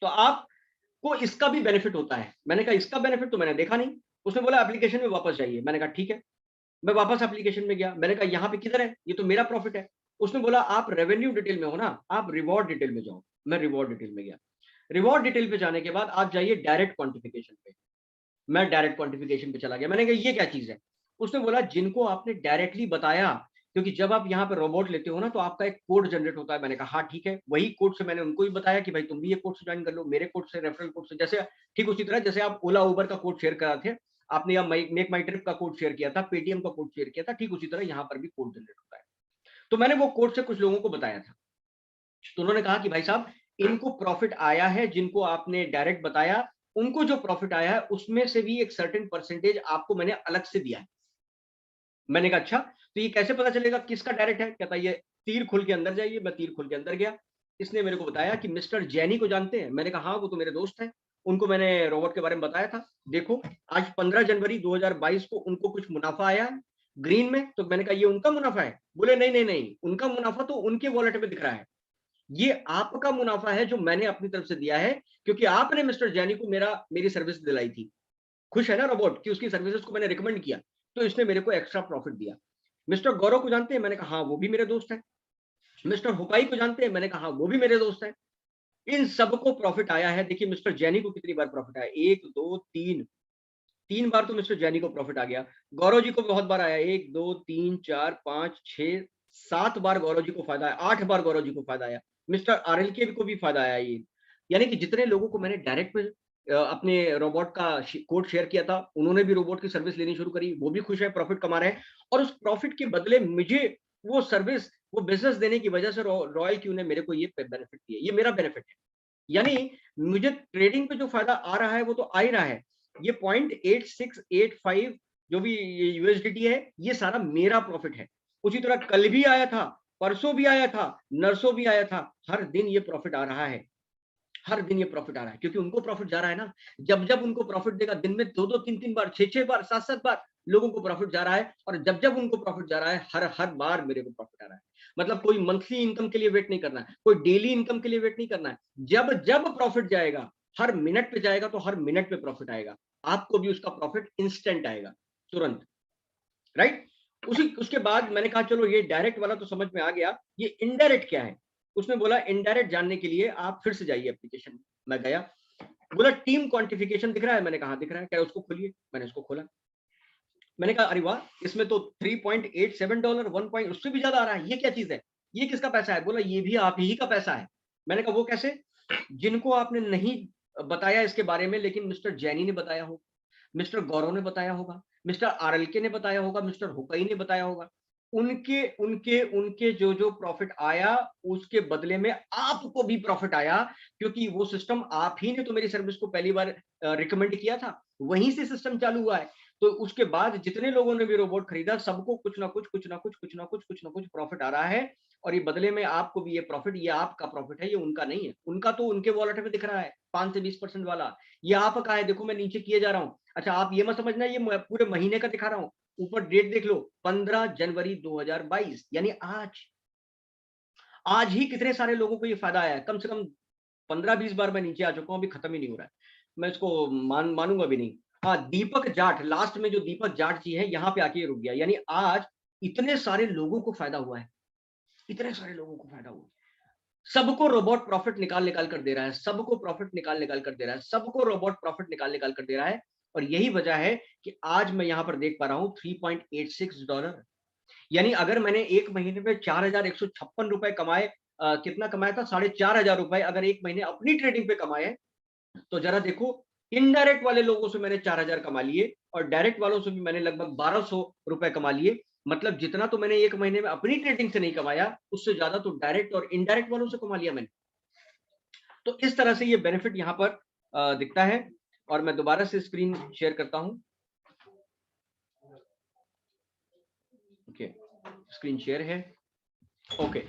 तो आपको इसका भी बेनिफिट होता है? मैंने कहा इसका बेनिफिट तो मैंने देखा नहीं। उसने बोला एप्लीकेशन में वापस जाइए। मैंने कहा ठीक है। मैं वापस एप्लीकेशन में गया। मैंने कहा यहाँ पे किधर है, ये तो मेरा प्रॉफिट है। उसने बोला आप रेवेन्यू डिटेल में हो ना, आप रिवॉर्ड डिटेल में जाओ। मैं रिवॉर्ड डिटेल में गया। रिवॉर्ड डिटेल पे जाने के बाद आप जाइए डायरेक्ट क्वांटिफिकेशन पे। मैं डायरेक्ट क्वांटिफिकेशन पे चला गया। मैंने कहा ये क्या चीज है? उसने बोला जिनको आपने डायरेक्टली बताया, क्योंकि जब आप यहाँ पे रोबोट लेते हो ना तो आपका एक कोड जनरेट होता है। मैंने कहा हाँ ठीक है। वही कोड से मैंने उनको भी बताया कि भाई तुम भी ये कोड से ज्वाइन कर लो, मेरे कोड से, रेफरल कोड से। जैसे ठीक उसी तरह जैसे आप ओला उबर का कोड शेयर करा थे आपने, या मेक माई ट्रिप का कोड शेयर किया था, पेटीएम का कोड शेयर किया था, ठीक उसी तरह यहाँ पर भी कोड जनरेट होता है। तो मैंने वो कोड से कुछ लोगों को बताया था। तो उन्होंने कहा कि भाई साहब इनको प्रॉफिट आया है, जिनको आपने डायरेक्ट बताया उनको जो प्रॉफिट आया है उसमें से भी एक सर्टेन परसेंटेज आपको मैंने अलग से दिया है। मैंने कहा अच्छा, तो ये कैसे पता चलेगा किसका डायरेक्ट है? कहता ये तीर खुल के अंदर जाइए। मैं तीर खुल के अंदर गया। इसने मेरे को बताया कि मिस्टर जैनी को जानते हैं? मैंने कहा हाँ वो तो मेरे दोस्त हैं, उनको मैंने रोबोट के बारे में बताया था। देखो आज 15 जनवरी 2022 को उनको कुछ मुनाफा आया है ग्रीन में। तो मैंने कहा ये उनका मुनाफा है? बोले नहीं नहीं नहीं, उनका मुनाफा तो उनके वॉलेट में दिख रहा है, ये आपका मुनाफा है जो मैंने अपनी तरफ से दिया है, क्योंकि आपने मिस्टर जैनी को मेरी सर्विस दिलाई थी। खुश है ना रोबोट कि उसकी सर्विसेज को मैंने रिकमेंड किया, तो इसने मेरे को एक्स्ट्रा प्रॉफिट दिया। मिस्टर गौरव को जानते हैं? मैंने कहा हाँ वो भी मेरे दोस्त हैं। मिस्टर हुकाई को जानते हैं? मैंने कहा हाँ वो भी मेरे दोस्त हैं। इन सबको प्रॉफिट आया है। देखिए मिस्टर जैनी को कितनी बार प्रॉफिट आया, 1 2 3, 3 बार तो मिस्टर जैनी को प्रॉफिट आ गया। गौरव जी को बहुत बार आया, 1 2 3 4 5 6 7 बार गौरव जी को फायदा आया, 8 बार गौरव जी को फायदा आया। मिस्टर आरएल के को भी फायदा आया। ये यानी कि जितने लोगों को मैंने डायरेक्ट में अपने रोबोट का कोड शेयर किया था, उन्होंने भी रोबोट की सर्विस लेनी शुरू करी, वो भी खुश है, प्रॉफिट कमा रहे हैं। और उस प्रॉफिट के बदले मुझे वो सर्विस, वो बिजनेस देने की वजह से रॉयल क्यू ने मेरे को ये बेनिफिट दिया। ये मेरा बेनिफिट है। यानी मुझे ट्रेडिंग पे जो फायदा आ रहा है वो तो आ ही रहा है। ये 0.8685 जो भी यूएसडीटी है, ये सारा मेरा प्रॉफिट है। उसी तरह कल भी आया था, परसों भी आया था, नरसों भी आया था। हर दिन ये प्रॉफिट आ रहा है, हर दिन ये प्रॉफिट आ रहा है, क्योंकि उनको प्रॉफिट जा रहा है ना। जब जब उनको प्रॉफिट देगा दिन में 2 2 3 3 बार, 6 6 बार, 7 7 बार, लोगों को प्रॉफिट जा रहा है, और जब जब उनको प्रॉफिट जा रहा है, हर हर बार मेरे को प्रॉफिट आ रहा है। मतलब कोई मंथली इनकम के लिए वेट नहीं करना है, कोई डेली इनकम के लिए वेट नहीं करना है। जब जब प्रॉफिट जाएगा, हर मिनट पे जाएगा, तो हर मिनट पे प्रॉफिट आएगा। आपको भी उसका प्रॉफिट इंस्टेंट आएगा, तुरंत, राइट? उसी उसके बाद मैंने कहा चलो ये डायरेक्ट वाला तो समझ में आ गया, ये इनडायरेक्ट क्या है? उसने बोला इनडायरेक्ट जानने के लिए आप फिर से जाइए एप्लीकेशन में। मैं गया, बोला टीम क्वांटिफिकेशन दिख रहा है? मैंने कहा दिख रहा है। क्या उसको खोलिए? मैंने उसको खोला। मैंने कहा अरे वाह, इसमें तो $3.87 1 पॉइंट उससे भी ज्यादा आ रहा है, ये क्या चीज है? ये किसका पैसा है? बोला ये भी आप ही का पैसा है। मैंने कहा वो कैसे? जिनको आपने नहीं बताया इसके बारे में, लेकिन मिस्टर जैनी ने बताया होगा, मिस्टर गौरव ने बताया होगा, मिस्टर आरएलके ने बताया होगा, मिस्टर हुकई ने बताया होगा। उनके उनके उनके जो जो प्रॉफिट आया, उसके बदले में आपको भी प्रॉफिट आया, क्योंकि वो सिस्टम आप ही ने तो मेरी सर्विस को पहली बार रिकमेंड किया था, वहीं से सिस्टम चालू हुआ है। तो उसके बाद जितने लोगों ने भी रोबोट खरीदा, सबको कुछ ना कुछ प्रॉफिट आ रहा है, और ये बदले में आपको भी ये प्रॉफिट, ये आपका प्रॉफिट है, ये उनका नहीं है। उनका तो उनके वॉलेट में दिख रहा है 5 से 20% वाला, ये आपका है। देखो मैं नीचे किए जा रहा हूँ। अच्छा आप ये मत समझना ये पूरे महीने का दिखा रहा हूँ, ऊपर डेट देख लो, 15 जनवरी 2022, यानी आज। आज ही कितने सारे लोगों को ये फायदा आया है, कम से कम 15-20 बार मैं नीचे आ चुका हूँ, अभी खत्म ही नहीं हो रहा है। मैं इसको मानूंगा भी नहीं। हाँ, दीपक जाट, लास्ट में जो दीपक जाट जी है, यहाँ पे आके रुक गया, यानी आज इतने सारे लोगों को फायदा हुआ है, इतने सारे लोगों को फायदा हुआ। सबको रोबोट प्रॉफिट निकाल निकाल कर दे रहा है, सबको प्रॉफिट निकाल निकाल कर दे रहा है, सबको रोबोट प्रॉफिट निकाल निकाल कर दे रहा है। और यही वजह है कि आज मैं यहां पर देख पा रहा हूं $3.86। यानी अगर मैंने एक महीने में 4,156 रुपए कमाए, कितना कमाया था, 4,500 रुपए अगर एक महीने अपनी ट्रेडिंग पे कमाए, तो जरा देखो, इनडायरेक्ट वाले लोगों से मैंने 4,000 कमा लिए, और डायरेक्ट वालों से भी मैंने लगभग 1,200 रुपए कमा लिए। मतलब जितना तो मैंने एक महीने में अपनी ट्रेडिंग से नहीं कमाया, उससे ज्यादा तो डायरेक्ट और इनडायरेक्ट वालों से कमा लिया मैंने। तो इस तरह से ये बेनिफिट यहाँ पर दिखता है। और मैं दोबारा से स्क्रीन शेयर करता हूँ। ओके, स्क्रीन शेयर है। ओके,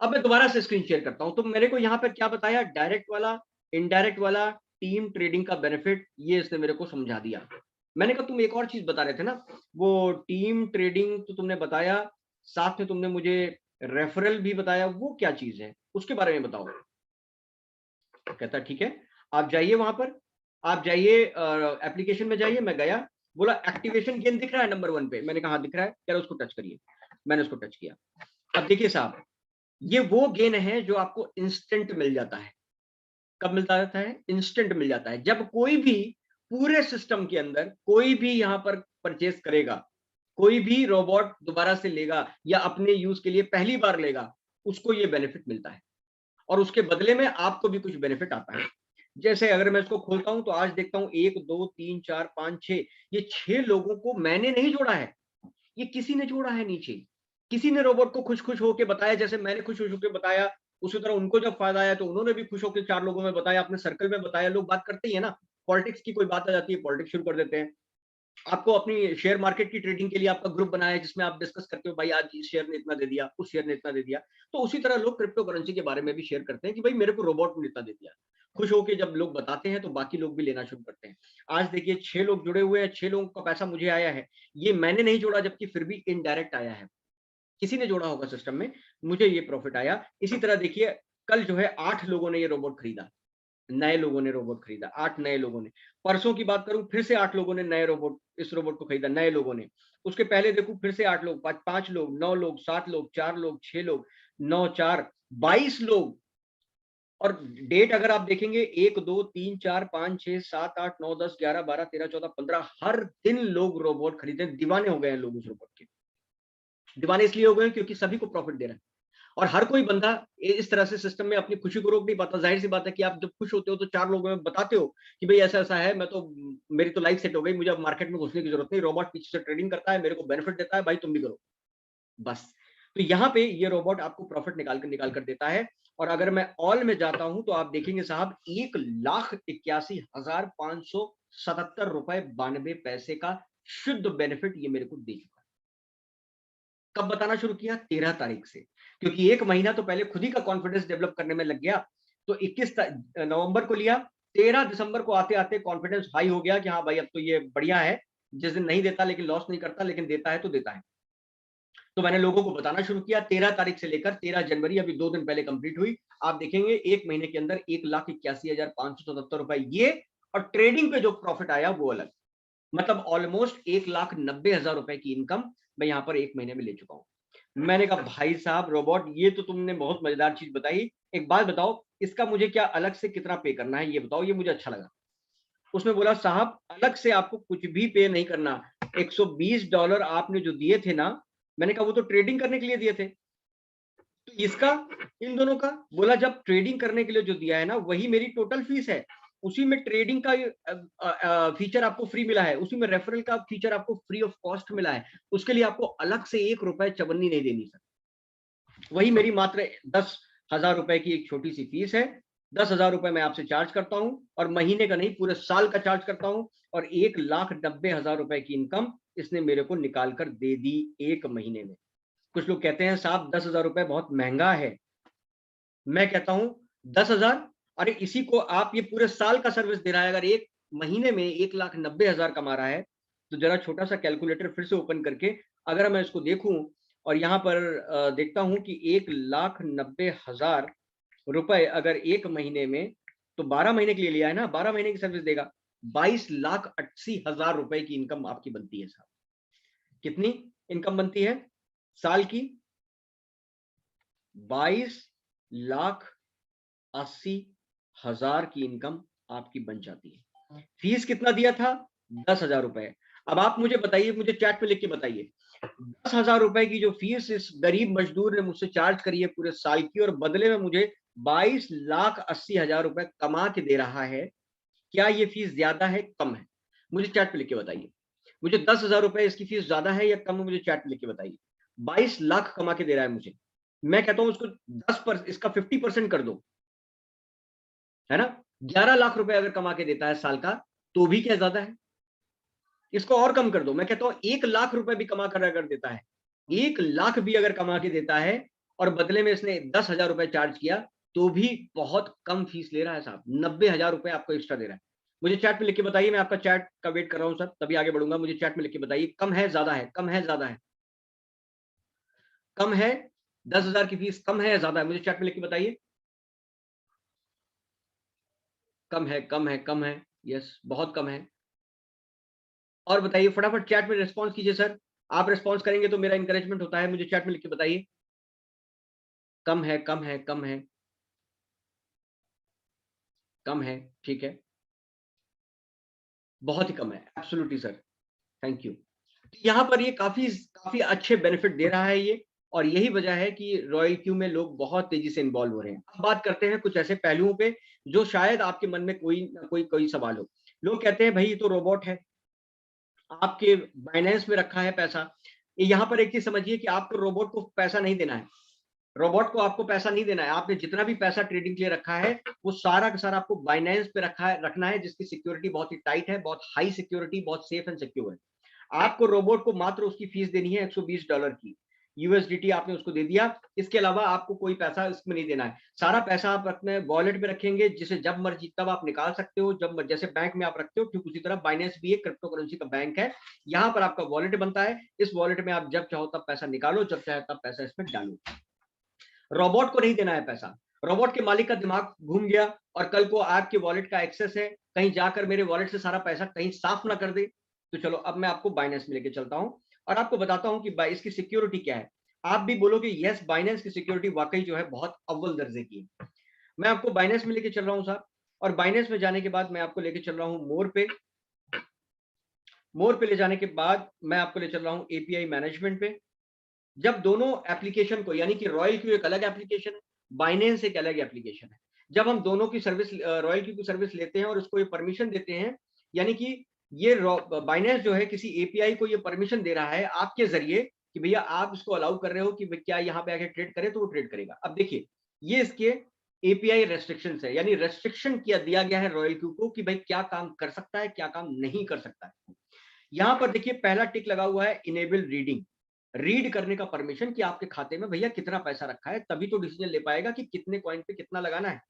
अब मैं दोबारा से स्क्रीन शेयर करता हूँ। तो मेरे को यहाँ पर क्या बताया, डायरेक्ट वाला, इनडायरेक्ट वाला, टीम ट्रेडिंग का बेनिफिट, ये इसने मेरे को समझा दिया। मैंने कहा तुम एक और चीज बता रहे थे ना, वो टीम ट्रेडिंग तो तुमने बताया, साथ में तुमने मुझे रेफरल भी बताया, वो क्या चीज है उसके बारे में बताओ। कहता ठीक है, आप जाइए वहां पर, आप जाइए एप्लीकेशन में जाइए। मैं गया, बोला एक्टिवेशन गेन दिख रहा है नंबर 1 पे? मैंने कहा दिख रहा है। कह रहा उसको टच करिए। मैंने उसको टच किया। अब देखिए साहब, ये वो गेन है जो आपको इंस्टेंट मिल जाता है। कब मिलता रहता है? इंस्टेंट मिल जाता है। जब कोई भी पूरे सिस्टम के अंदर कोई भी यहां पर परचेस करेगा, कोई भी रोबोट दोबारा से लेगा या अपने यूज के लिए पहली बार लेगा, उसको ये बेनिफिट मिलता है, और उसके बदले में आपको भी कुछ बेनिफिट आता है। जैसे अगर मैं इसको खोलता हूं तो आज देखता हूं 1 2 3 4 5 6, ये 6 लोगों को मैंने नहीं जोड़ा है, ये किसी ने जोड़ा है नीचे। किसी ने रोबोट को खुश खुश होकर बताया, जैसे मैंने खुश खुश होकर बताया, उसी तरह उनको जब फायदा आया तो उन्होंने भी खुश होकर 4 लोगों में बताया, अपने सर्कल में बताया। लोग बात करते ही है ना, पॉलिटिक्स की कोई बात आ जाती है, पॉलिटिक्स शुरू कर देते हैं। आपको अपनी शेयर मार्केट की ट्रेडिंग के लिए आपका ग्रुप बनाया है, जिसमें आप डिस्कस करते हो, भाई आज इस शेयर ने इतना दे दिया, उस शेयर ने इतना दे दिया। तो उसी तरह लोग क्रिप्टो करेंसी के बारे में भी शेयर करते हैं कि भाई मेरे को रोबोट ने इतना दे दिया। खुश होकर जब लोग बताते हैं तो बाकी लोग भी लेना शुरू करते हैं। आज देखिए 6 लोग जुड़े हुए हैं, 6 लोगों का पैसा मुझे आया है। ये मैंने नहीं जोड़ा, जबकि फिर भी इनडायरेक्ट आया है, किसी ने जोड़ा होगा सिस्टम में, मुझे ये प्रॉफिट आया। इसी तरह देखिए, कल जो है 8 लोगों ने ये रोबोट खरीदा, नए लोगों ने रोबोट खरीदा, 8 नए लोगों ने। परसों की बात करूं, फिर से 8 लोगों ने नए रोबोट, इस रोबोट को खरीदा, नए लोगों ने। उसके पहले देखूं, फिर से 8 लोग, 5 लोग, 9 लोग, 7 लोग, 4 लोग, 6 लोग, 9 4 22 लोग। और डेट अगर आप देखेंगे, 1 2 3 4 5 6 7 8 9 10 11 12 13 14 15, हर दिन लोग रोबोट खरीदे, दीवाने हो गए हैं लोग उस रोबोट के। दीवाने इसलिए हो गए हैं क्योंकि सभी को प्रॉफिट दे रहा है। और हर कोई बंदा इस तरह से सिस्टम में अपनी खुशी को रोक नहीं पाता। जाहिर सी बात है कि आप जब खुश होते हो तो 4 लोगों में बताते हो कि भाई ऐसा ऐसा है, मैं तो, मेरी तो लाइफ सेट हो गई, मुझे अब मार्केट में घुसने की जरूरत नहीं, रोबोट पीछे से ट्रेडिंग करता है, मेरे को बेनिफिट देता है, भाई तुम भी करो, बस। तो यहाँ पे ये रोबोट आपको प्रॉफिट निकाल कर देता है। और अगर मैं ऑल में जाता हूं तो आप देखेंगे साहब, 1,81,577 रुपए 92 पैसे का शुद्ध बेनिफिट ये मेरे को दे चुका है। कब बताना शुरू किया? 13 तारीख से, क्योंकि एक महीना तो पहले खुद ही का कॉन्फिडेंस डेवलप करने में लग गया। तो 21 नवंबर को लिया, 13 दिसंबर को आते आते कॉन्फिडेंस हाई हो गया कि हाँ भाई अब तो ये बढ़िया है, जिस दिन नहीं देता लेकिन लॉस नहीं करता, लेकिन देता है तो देता है। तो मैंने लोगों को बताना शुरू किया। 13 तारीख से लेकर 13 जनवरी, अभी 2 दिन पहले कंप्लीट हुई। आप देखेंगे 1 महीने के अंदर 1,81,577 रुपए ये, और ट्रेडिंग पे जो प्रॉफिट आया वो अलग। मतलब ऑलमोस्ट 1,90,000 रुपए की इनकम मैं यहाँ पर 1 महीने में ले चुका हूँ। मैंने कहा भाई साहब रोबोट, ये तो तुमने बहुत मजेदार चीज बताई। एक बात बताओ, इसका मुझे क्या अलग से कितना पे करना है ये बताओ, ये मुझे अच्छा लगा। उसने बोला साहब अलग से आपको कुछ भी पे नहीं करना। $120 आपने जो दिए थे ना, मैंने कहा वो तो ट्रेडिंग करने के लिए दिए थे। तो इसका, इन दोनों का, बोला जब ट्रेडिंग करने के लिए जो दिया है ना वही मेरी टोटल फीस है। उसी में ट्रेडिंग का फीचर आपको फ्री मिला है, उसी में रेफरल का फीचर आपको फ्री ऑफ कॉस्ट मिला है। उसके लिए आपको अलग से 1 रुपए चवन्नी नहीं देनी सर। वही मेरी मात्र 10,000 रुपए की एक छोटी सी फीस है। 10,000 रुपए मैं आपसे चार्ज करता हूं, और महीने का नहीं पूरे साल का चार्ज करता हूं। और 1,90,000 रुपए की इनकम इसने मेरे को निकाल कर दे दी 1 महीने में। कुछ लोग कहते हैं साहब 10,000 रुपए बहुत महंगा है। मैं कहता हूं 10,000, अरे इसी को आप ये पूरे साल का सर्विस दे रहा है। अगर 1 महीने में 1,90,000 कमा रहा है, तो जरा छोटा सा कैलकुलेटर फिर से ओपन करके अगर मैं इसको देखूं और यहाँ पर देखता हूं कि 1,90,000 रुपए अगर 1 महीने में, तो 12 महीने के लिए लिया है ना, 12 महीने की सर्विस देगा, 22,80,000 रुपए की इनकम आपकी बनती है साहब। कितनी इनकम बनती है साल की? 22,80,000 की इनकम आपकी बन जाती है। फीस कितना दिया था? 10,000 रुपए। अब आप मुझे बताइए, मुझे चैट में लिख के बताइए, 10,000 रुपए की जो फीस इस गरीब मजदूर ने मुझसे चार्ज करी है पूरे साल की, और बदले में मुझे 22,80,000 रुपए कमा के दे रहा है, क्या ये फीस ज्यादा है कम है? मुझे चैट में लिख के बताइए। मुझे 10,000 रुपए इसकी फीस ज्यादा है या कम है, मुझे चैट में लिख के बताइए। 22 लाख कमा के दे रहा है मुझे, मैं कहता हूं उसको इसका 50% कर दो, है ना? 11 लाख रुपए अगर कमा के देता है साल का, तो भी क्या ज्यादा है? इसको और कम कर दो, मैं कहता हूं 1 लाख रुपए भी कमा कर अगर देता है, 1 लाख भी अगर कमा के देता है, और बदले में इसने 10,000 रुपए चार्ज किया, तो भी बहुत कम फीस ले रहा है साहब। 90,000 रुपए आपको एक्स्ट्रा दे रहा है। मुझे चैट में लिख के बताइए, मैं आपका चैट का वेट कर रहा हूं सर, तभी आगे बढ़ूंगा। मुझे चैट में लिख के बताइए, कम है ज्यादा है, कम है ज्यादा है, कम है? 10,000 की फीस कम है या ज्यादा है? मुझे चैट में लिख के बताइए। कम है, कम है, कम है, यस बहुत कम है। और बताइए फटाफट चैट में रिस्पॉन्स कीजिए सर। आप रिस्पॉन्स करेंगे तो मेरा इंकरेजमेंट होता है। मुझे चैट में लिख के बताइए, कम है, कम है, कम है, कम है, ठीक है, बहुत ही कम है, एब्सोल्युटली सर, थैंक यू। यहाँ पर ये काफी काफी अच्छे बेनिफिट दे रहा है ये, और यही वजह है कि रॉयल क्यू में लोग बहुत तेजी से इन्वॉल्व हो रहे हैं। अब बात करते हैं कुछ ऐसे पहलुओं पे जो शायद आपके मन में कोई ना कोई सवाल हो। लोग कहते हैं भाई ये तो रोबोट है, आपके बाइनेंस में रखा है पैसा। यहाँ पर एक चीज समझिए कि आपको रोबोट को पैसा नहीं देना है। रोबोट को आपको पैसा नहीं देना है। आपने जितना भी पैसा ट्रेडिंग के लिए रखा है, वो सारा का सारा आपको बाइनेंस पे रखना है, जिसकी सिक्योरिटी बहुत ही टाइट है, बहुत हाई सिक्योरिटी, बहुत सेफ एंड सिक्योर है। आपको रोबोट को मात्र उसकी फीस देनी है $120 की, यूएसडीटी आपने उसको दे दिया। इसके अलावा आपको कोई पैसा इसमें नहीं देना है। सारा पैसा आप अपने वॉलेट में रखेंगे, जिसे जब मर्जी तब आप निकाल सकते हो, जब जैसे बैंक में आप रखते हो, ठीक उसी तरह बाइनेंस भी एक क्रिप्टो करेंसी का बैंक है। यहाँ पर आपका वॉलेट बनता है, इस वॉलेट में आप जब चाहो तब पैसा निकालो, जब चाहे तब पैसा इसमें डालो। रोबोट को नहीं देना है पैसा। रोबोट के मालिक का दिमाग घूम गया और कल को आपके वॉलेट का एक्सेस है, कहीं जाकर मेरे वॉलेट से सारा पैसा कहीं साफ ना कर दे। तो चलो अब मैं आपको बाइनेंस में लेके चलता हूं और आपको बताता हूं कि इसकी सिक्योरिटी क्या है। आप भी बोलोगे यस, बाइनेंस की सिक्योरिटी वाकई जो है बहुत अव्वल दर्जे की है। मैं आपको बाइनेंस में लेके चल रहा हूं साहब, और बाइनेंस में जाने के बाद मैं आपको लेके चल रहा हूं मोर पे। मोर पे ले जाने के बाद मैं आपको ले चल रहा हूं एपीआई मैनेजमेंट पे। जब दोनों एप्लीकेशन को, यानी कि रॉयल क्यू एक अलग एप्लीकेशन है, बाइनेंस एक अलग एप्लीकेशन है, जब हम दोनों की सर्विस, रॉयल क्यू की सर्विस लेते हैं और उसको ये परमिशन देते हैं, यानी कि ये बाइनेंस जो है किसी एपीआई को ये परमिशन दे रहा है आपके जरिए कि भैया आप इसको अलाउ कर रहे हो कि क्या यहाँ पे आके ट्रेड करे, तो वो ट्रेड करेगा। अब देखिए ये इसके एपीआई रेस्ट्रिक्शन है, यानी रेस्ट्रिक्शन किया दिया गया है रॉयल क्यू को कि भाई क्या काम कर सकता है, क्या काम नहीं कर सकता है। यहां पर देखिए पहला टिक लगा हुआ है इनेबल रीडिंग, रीड करने का परमिशन कि आपके खाते में भैया कितना पैसा रखा है, तभी तो डिसीजन ले पाएगा कि कितने कॉइन पे कितना लगाना है।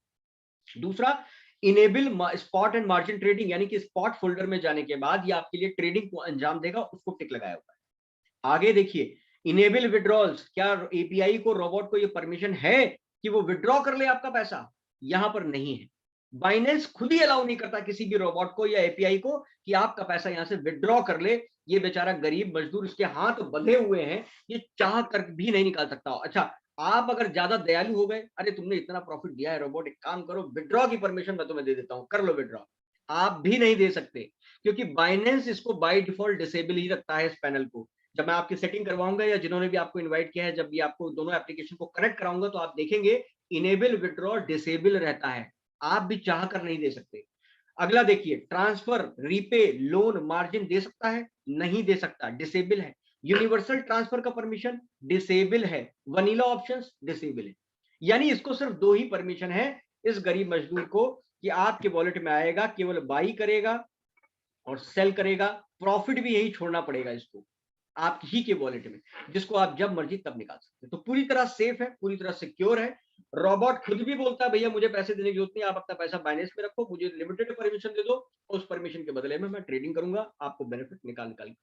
दूसरा, enable spot and margin trading, यानी कि स्पॉट फोल्डर में जाने के बाद ये आपके लिए ट्रेडिंग को अंजाम देगा, उसको टिक लगाया हुआ है। आगे देखिए, इनेबल विड्रॉल्स, क्या एपीआई को, रोबोट को ये परमिशन है कि वो विड्रॉ कर ले आपका पैसा? यहां पर नहीं है। बाइनेंस खुद ही अलाउ नहीं करता किसी भी रोबोट को या एपीआई को कि आपका पैसा यहां से विड्रॉ कर ले। ये बेचारा गरीब मजदूर, उसके हाथ बंधे हुए हैं, ये चाह कर भी नहीं निकाल सकता। अच्छा, आप अगर ज्यादा दयालु हो गए, अरे तुमने इतना प्रॉफिट दिया है रोबोट, एक काम करो, विड्रॉ की परमिशन मैं तुम्हें दे देता हूं, कर लो विड्रॉ। आप भी नहीं दे सकते, क्योंकि बाइनेंस इसको बाय डिफॉल्ट डिसेबल ही रखता है इस पैनल को। जब मैं आपकी सेटिंग करवाऊंगा या जिन्होंने भी आपको इनवाइट किया है, जब भी आपको दोनों एप्लीकेशन को कनेक्ट कराऊंगा, तो आप देखेंगे इनेबल विड्रॉ डिसेबल रहता है, आप भी चाह कर नहीं दे सकते। अगला देखिए, transfer, repay, loan, margin they सकता है? नहीं दे सकता, डिसेबल है। यूनिवर्सल ट्रांसफर का परमिशन डिसेबल है, वनीला ऑप्शंस डिसेबल है। यानी इसको सिर्फ दो ही परमिशन है इस गरीब मजदूर को, कि आपके वॉलेट में आएगा, केवल बाई करेगा और सेल करेगा, प्रॉफिट भी यही छोड़ना पड़ेगा इसको आप ही के वॉलेट में, जिसको आप जब मर्जी तब निकाल सकते हैं। तो पूरी तरह सेफ है, पूरी तरह सिक्योर है। रोबोट खुद भी बोलता है, भैया मुझे पैसे देने की जरूरत नहीं, आप अपना पैसा बाइनेंस में रखो, मुझे लिमिटेड परमिशन दे दो, उस परमिशन के बदले में मैं ट्रेडिंग करूंगा, आपको बेनिफिट निकाल निकाल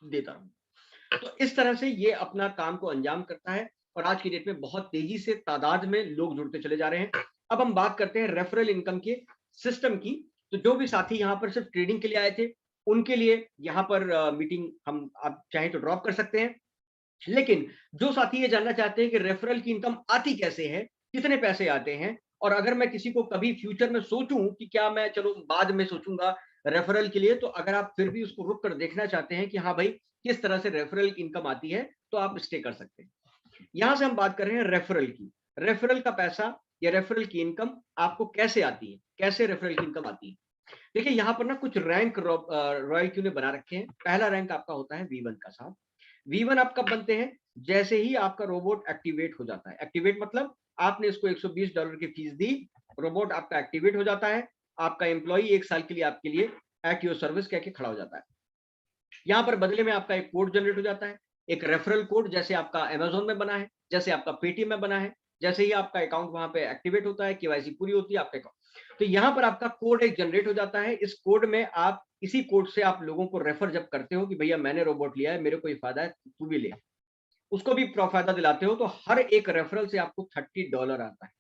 देता रहूंगा। तो इस तरह से ये अपना काम को अंजाम करता है, और आज की डेट में बहुत तेजी से तादाद में लोग जुड़ते चले जा रहे हैं। अब हम बात करते हैं रेफरल इनकम के सिस्टम की। तो जो भी साथी यहाँ पर सिर्फ ट्रेडिंग के लिए आए थे, उनके लिए यहाँ पर मीटिंग हम आप चाहें तो ड्रॉप कर सकते हैं। लेकिन जो साथी ये जानना चाहते हैं कि रेफरल की इनकम आती कैसे है, कितने पैसे आते हैं, और अगर मैं किसी को कभी फ्यूचर में सोचूं कि क्या मैं, चलो बाद में सोचूंगा रेफरल के लिए, तो अगर आप फिर भी उसको रुक कर देखना चाहते हैं कि हाँ भाई किस तरह से रेफरल इनकम आती है, तो आप स्टे कर सकते हैं। यहां से हम बात कर रहे हैं रेफरल की। रेफरल का पैसा या रेफरल की इनकम आपको कैसे आती है, कैसे रेफरल की इनकम आती है? देखिए, यहाँ पर ना कुछ रैंक रॉयल क्यू ने बना रखे हैं। पहला रैंक आपका होता है V1 का। साहब, V1 आप कब बनते हैं? जैसे ही आपका रोबोट एक्टिवेट हो जाता है। एक्टिवेट मतलब आपने इसको $120 की फीस दी, रोबोट आपका एक्टिवेट हो जाता है, आपका एम्प्लॉई 1 साल के लिए आपके लिए एट योर सर्विस कह के खड़ा हो जाता है। यहाँ पर बदले में आपका एक कोड जनरेट हो जाता है, एक रेफरल कोड, जैसे आपका अमेजोन में बना है, जैसे आपका पेटीएम में बना है। जैसे ही आपका अकाउंट वहां पे एक्टिवेट होता है, केवाईसी पूरी होती है आपका अकाउंट, तो यहाँ पर आपका कोड एक जनरेट हो जाता है। इस कोड में आप, इसी कोड से आप लोगों को रेफर जब करते हो कि भैया मैंने रोबोट लिया है, मेरे को ये फायदा है, तू भी ले, उसको भी फायदा दिलाते हो, तो हर एक रेफरल से आपको $30 आता है।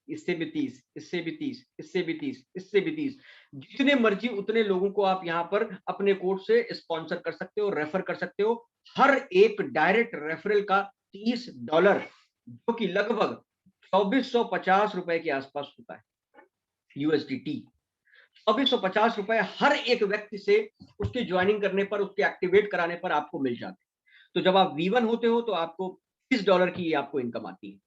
इससे भी 30, इससे भी 30, इससे भी 30, इससे भी 30, जितने मर्जी उतने लोगों को आप यहाँ पर अपने कोड से स्पॉन्सर कर सकते हो, रेफर कर सकते हो। हर एक डायरेक्ट रेफरल का $30, जो कि लगभग 2450 रुपए के आसपास होता है, USDT। 2450 रुपए हर एक व्यक्ति से उसके ज्वाइनिंग करने पर, उसके एक्टिवेट कराने पर आपको मिल जाते हैं। तो जब आप V1 होते हो तो आपको $30 की आपको इनकम आती है।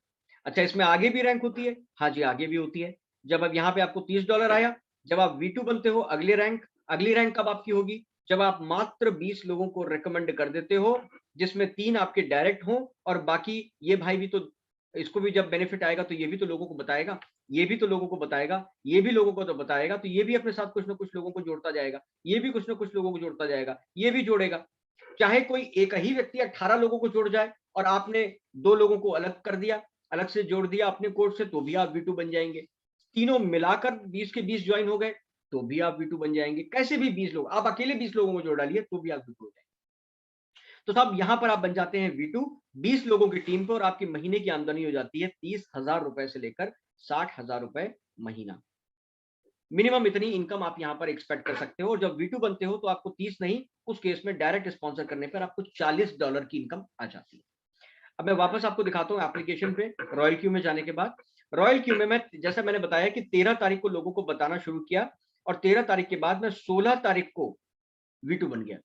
अच्छा, इसमें आगे भी रैंक होती है? हाँ जी, आगे भी होती है। जब अब यहाँ पे आपको $30 आया, जब आप V2 बनते हो, अगली रैंक कब आपकी होगी? जब आप मात्र 20 लोगों को रिकमेंड कर देते हो, जिसमें 3 आपके डायरेक्ट हो, और बाकी ये भाई भी तो, इसको भी जब बेनिफिट आएगा तो ये भी तो लोगों को बताएगा, ये भी तो लोगों को बताएगा, ये भी लोगों को तो बताएगा, तो ये भी अपने साथ कुछ ना कुछ लोगों को जोड़ता जाएगा, ये भी कुछ ना कुछ लोगों को जोड़ता जाएगा, ये भी जोड़ेगा। चाहे कोई एक ही व्यक्ति 18 लोगों को जोड़ जाए, और आपने 2 लोगों को अलग कर दिया, अलग से जोड़ दिया अपने कोड से, तो भी आप V2 बन जाएंगे। तीनों मिलाकर 20 के 20 ज्वाइन हो गए, तो भी आप V2 बन जाएंगे। कैसे भी 20 लोग, आप अकेले 20 लोगों को जोड़ डालिए, तो भी आप V2 हो जाएंगे। तो साहब, यहां पर आप बन जाते हैं V2 20 लोगों की टीम पर, और आपकी महीने की आमदनी हो जाती है 30,000 रुपए से लेकर 60,000 रुपए महीना। मिनिमम इतनी इनकम आप यहाँ पर एक्सपेक्ट कर सकते हो। और जब V2 बनते हो तो आपको 30 नहीं, उस केस में डायरेक्ट स्पॉन्सर करने पर आपको $40 की इनकम आ जाती है। अब मैं वापस आपको दिखाता हूँ एप्लीकेशन पे। रॉयल क्यू में जाने के बाद, रॉयल क्यू में मैं, जैसा मैंने बताया कि 13 तारीख को लोगों को बताना शुरू किया, और 13 तारीख के बाद मैं 16 तारीख को V2 बन गया।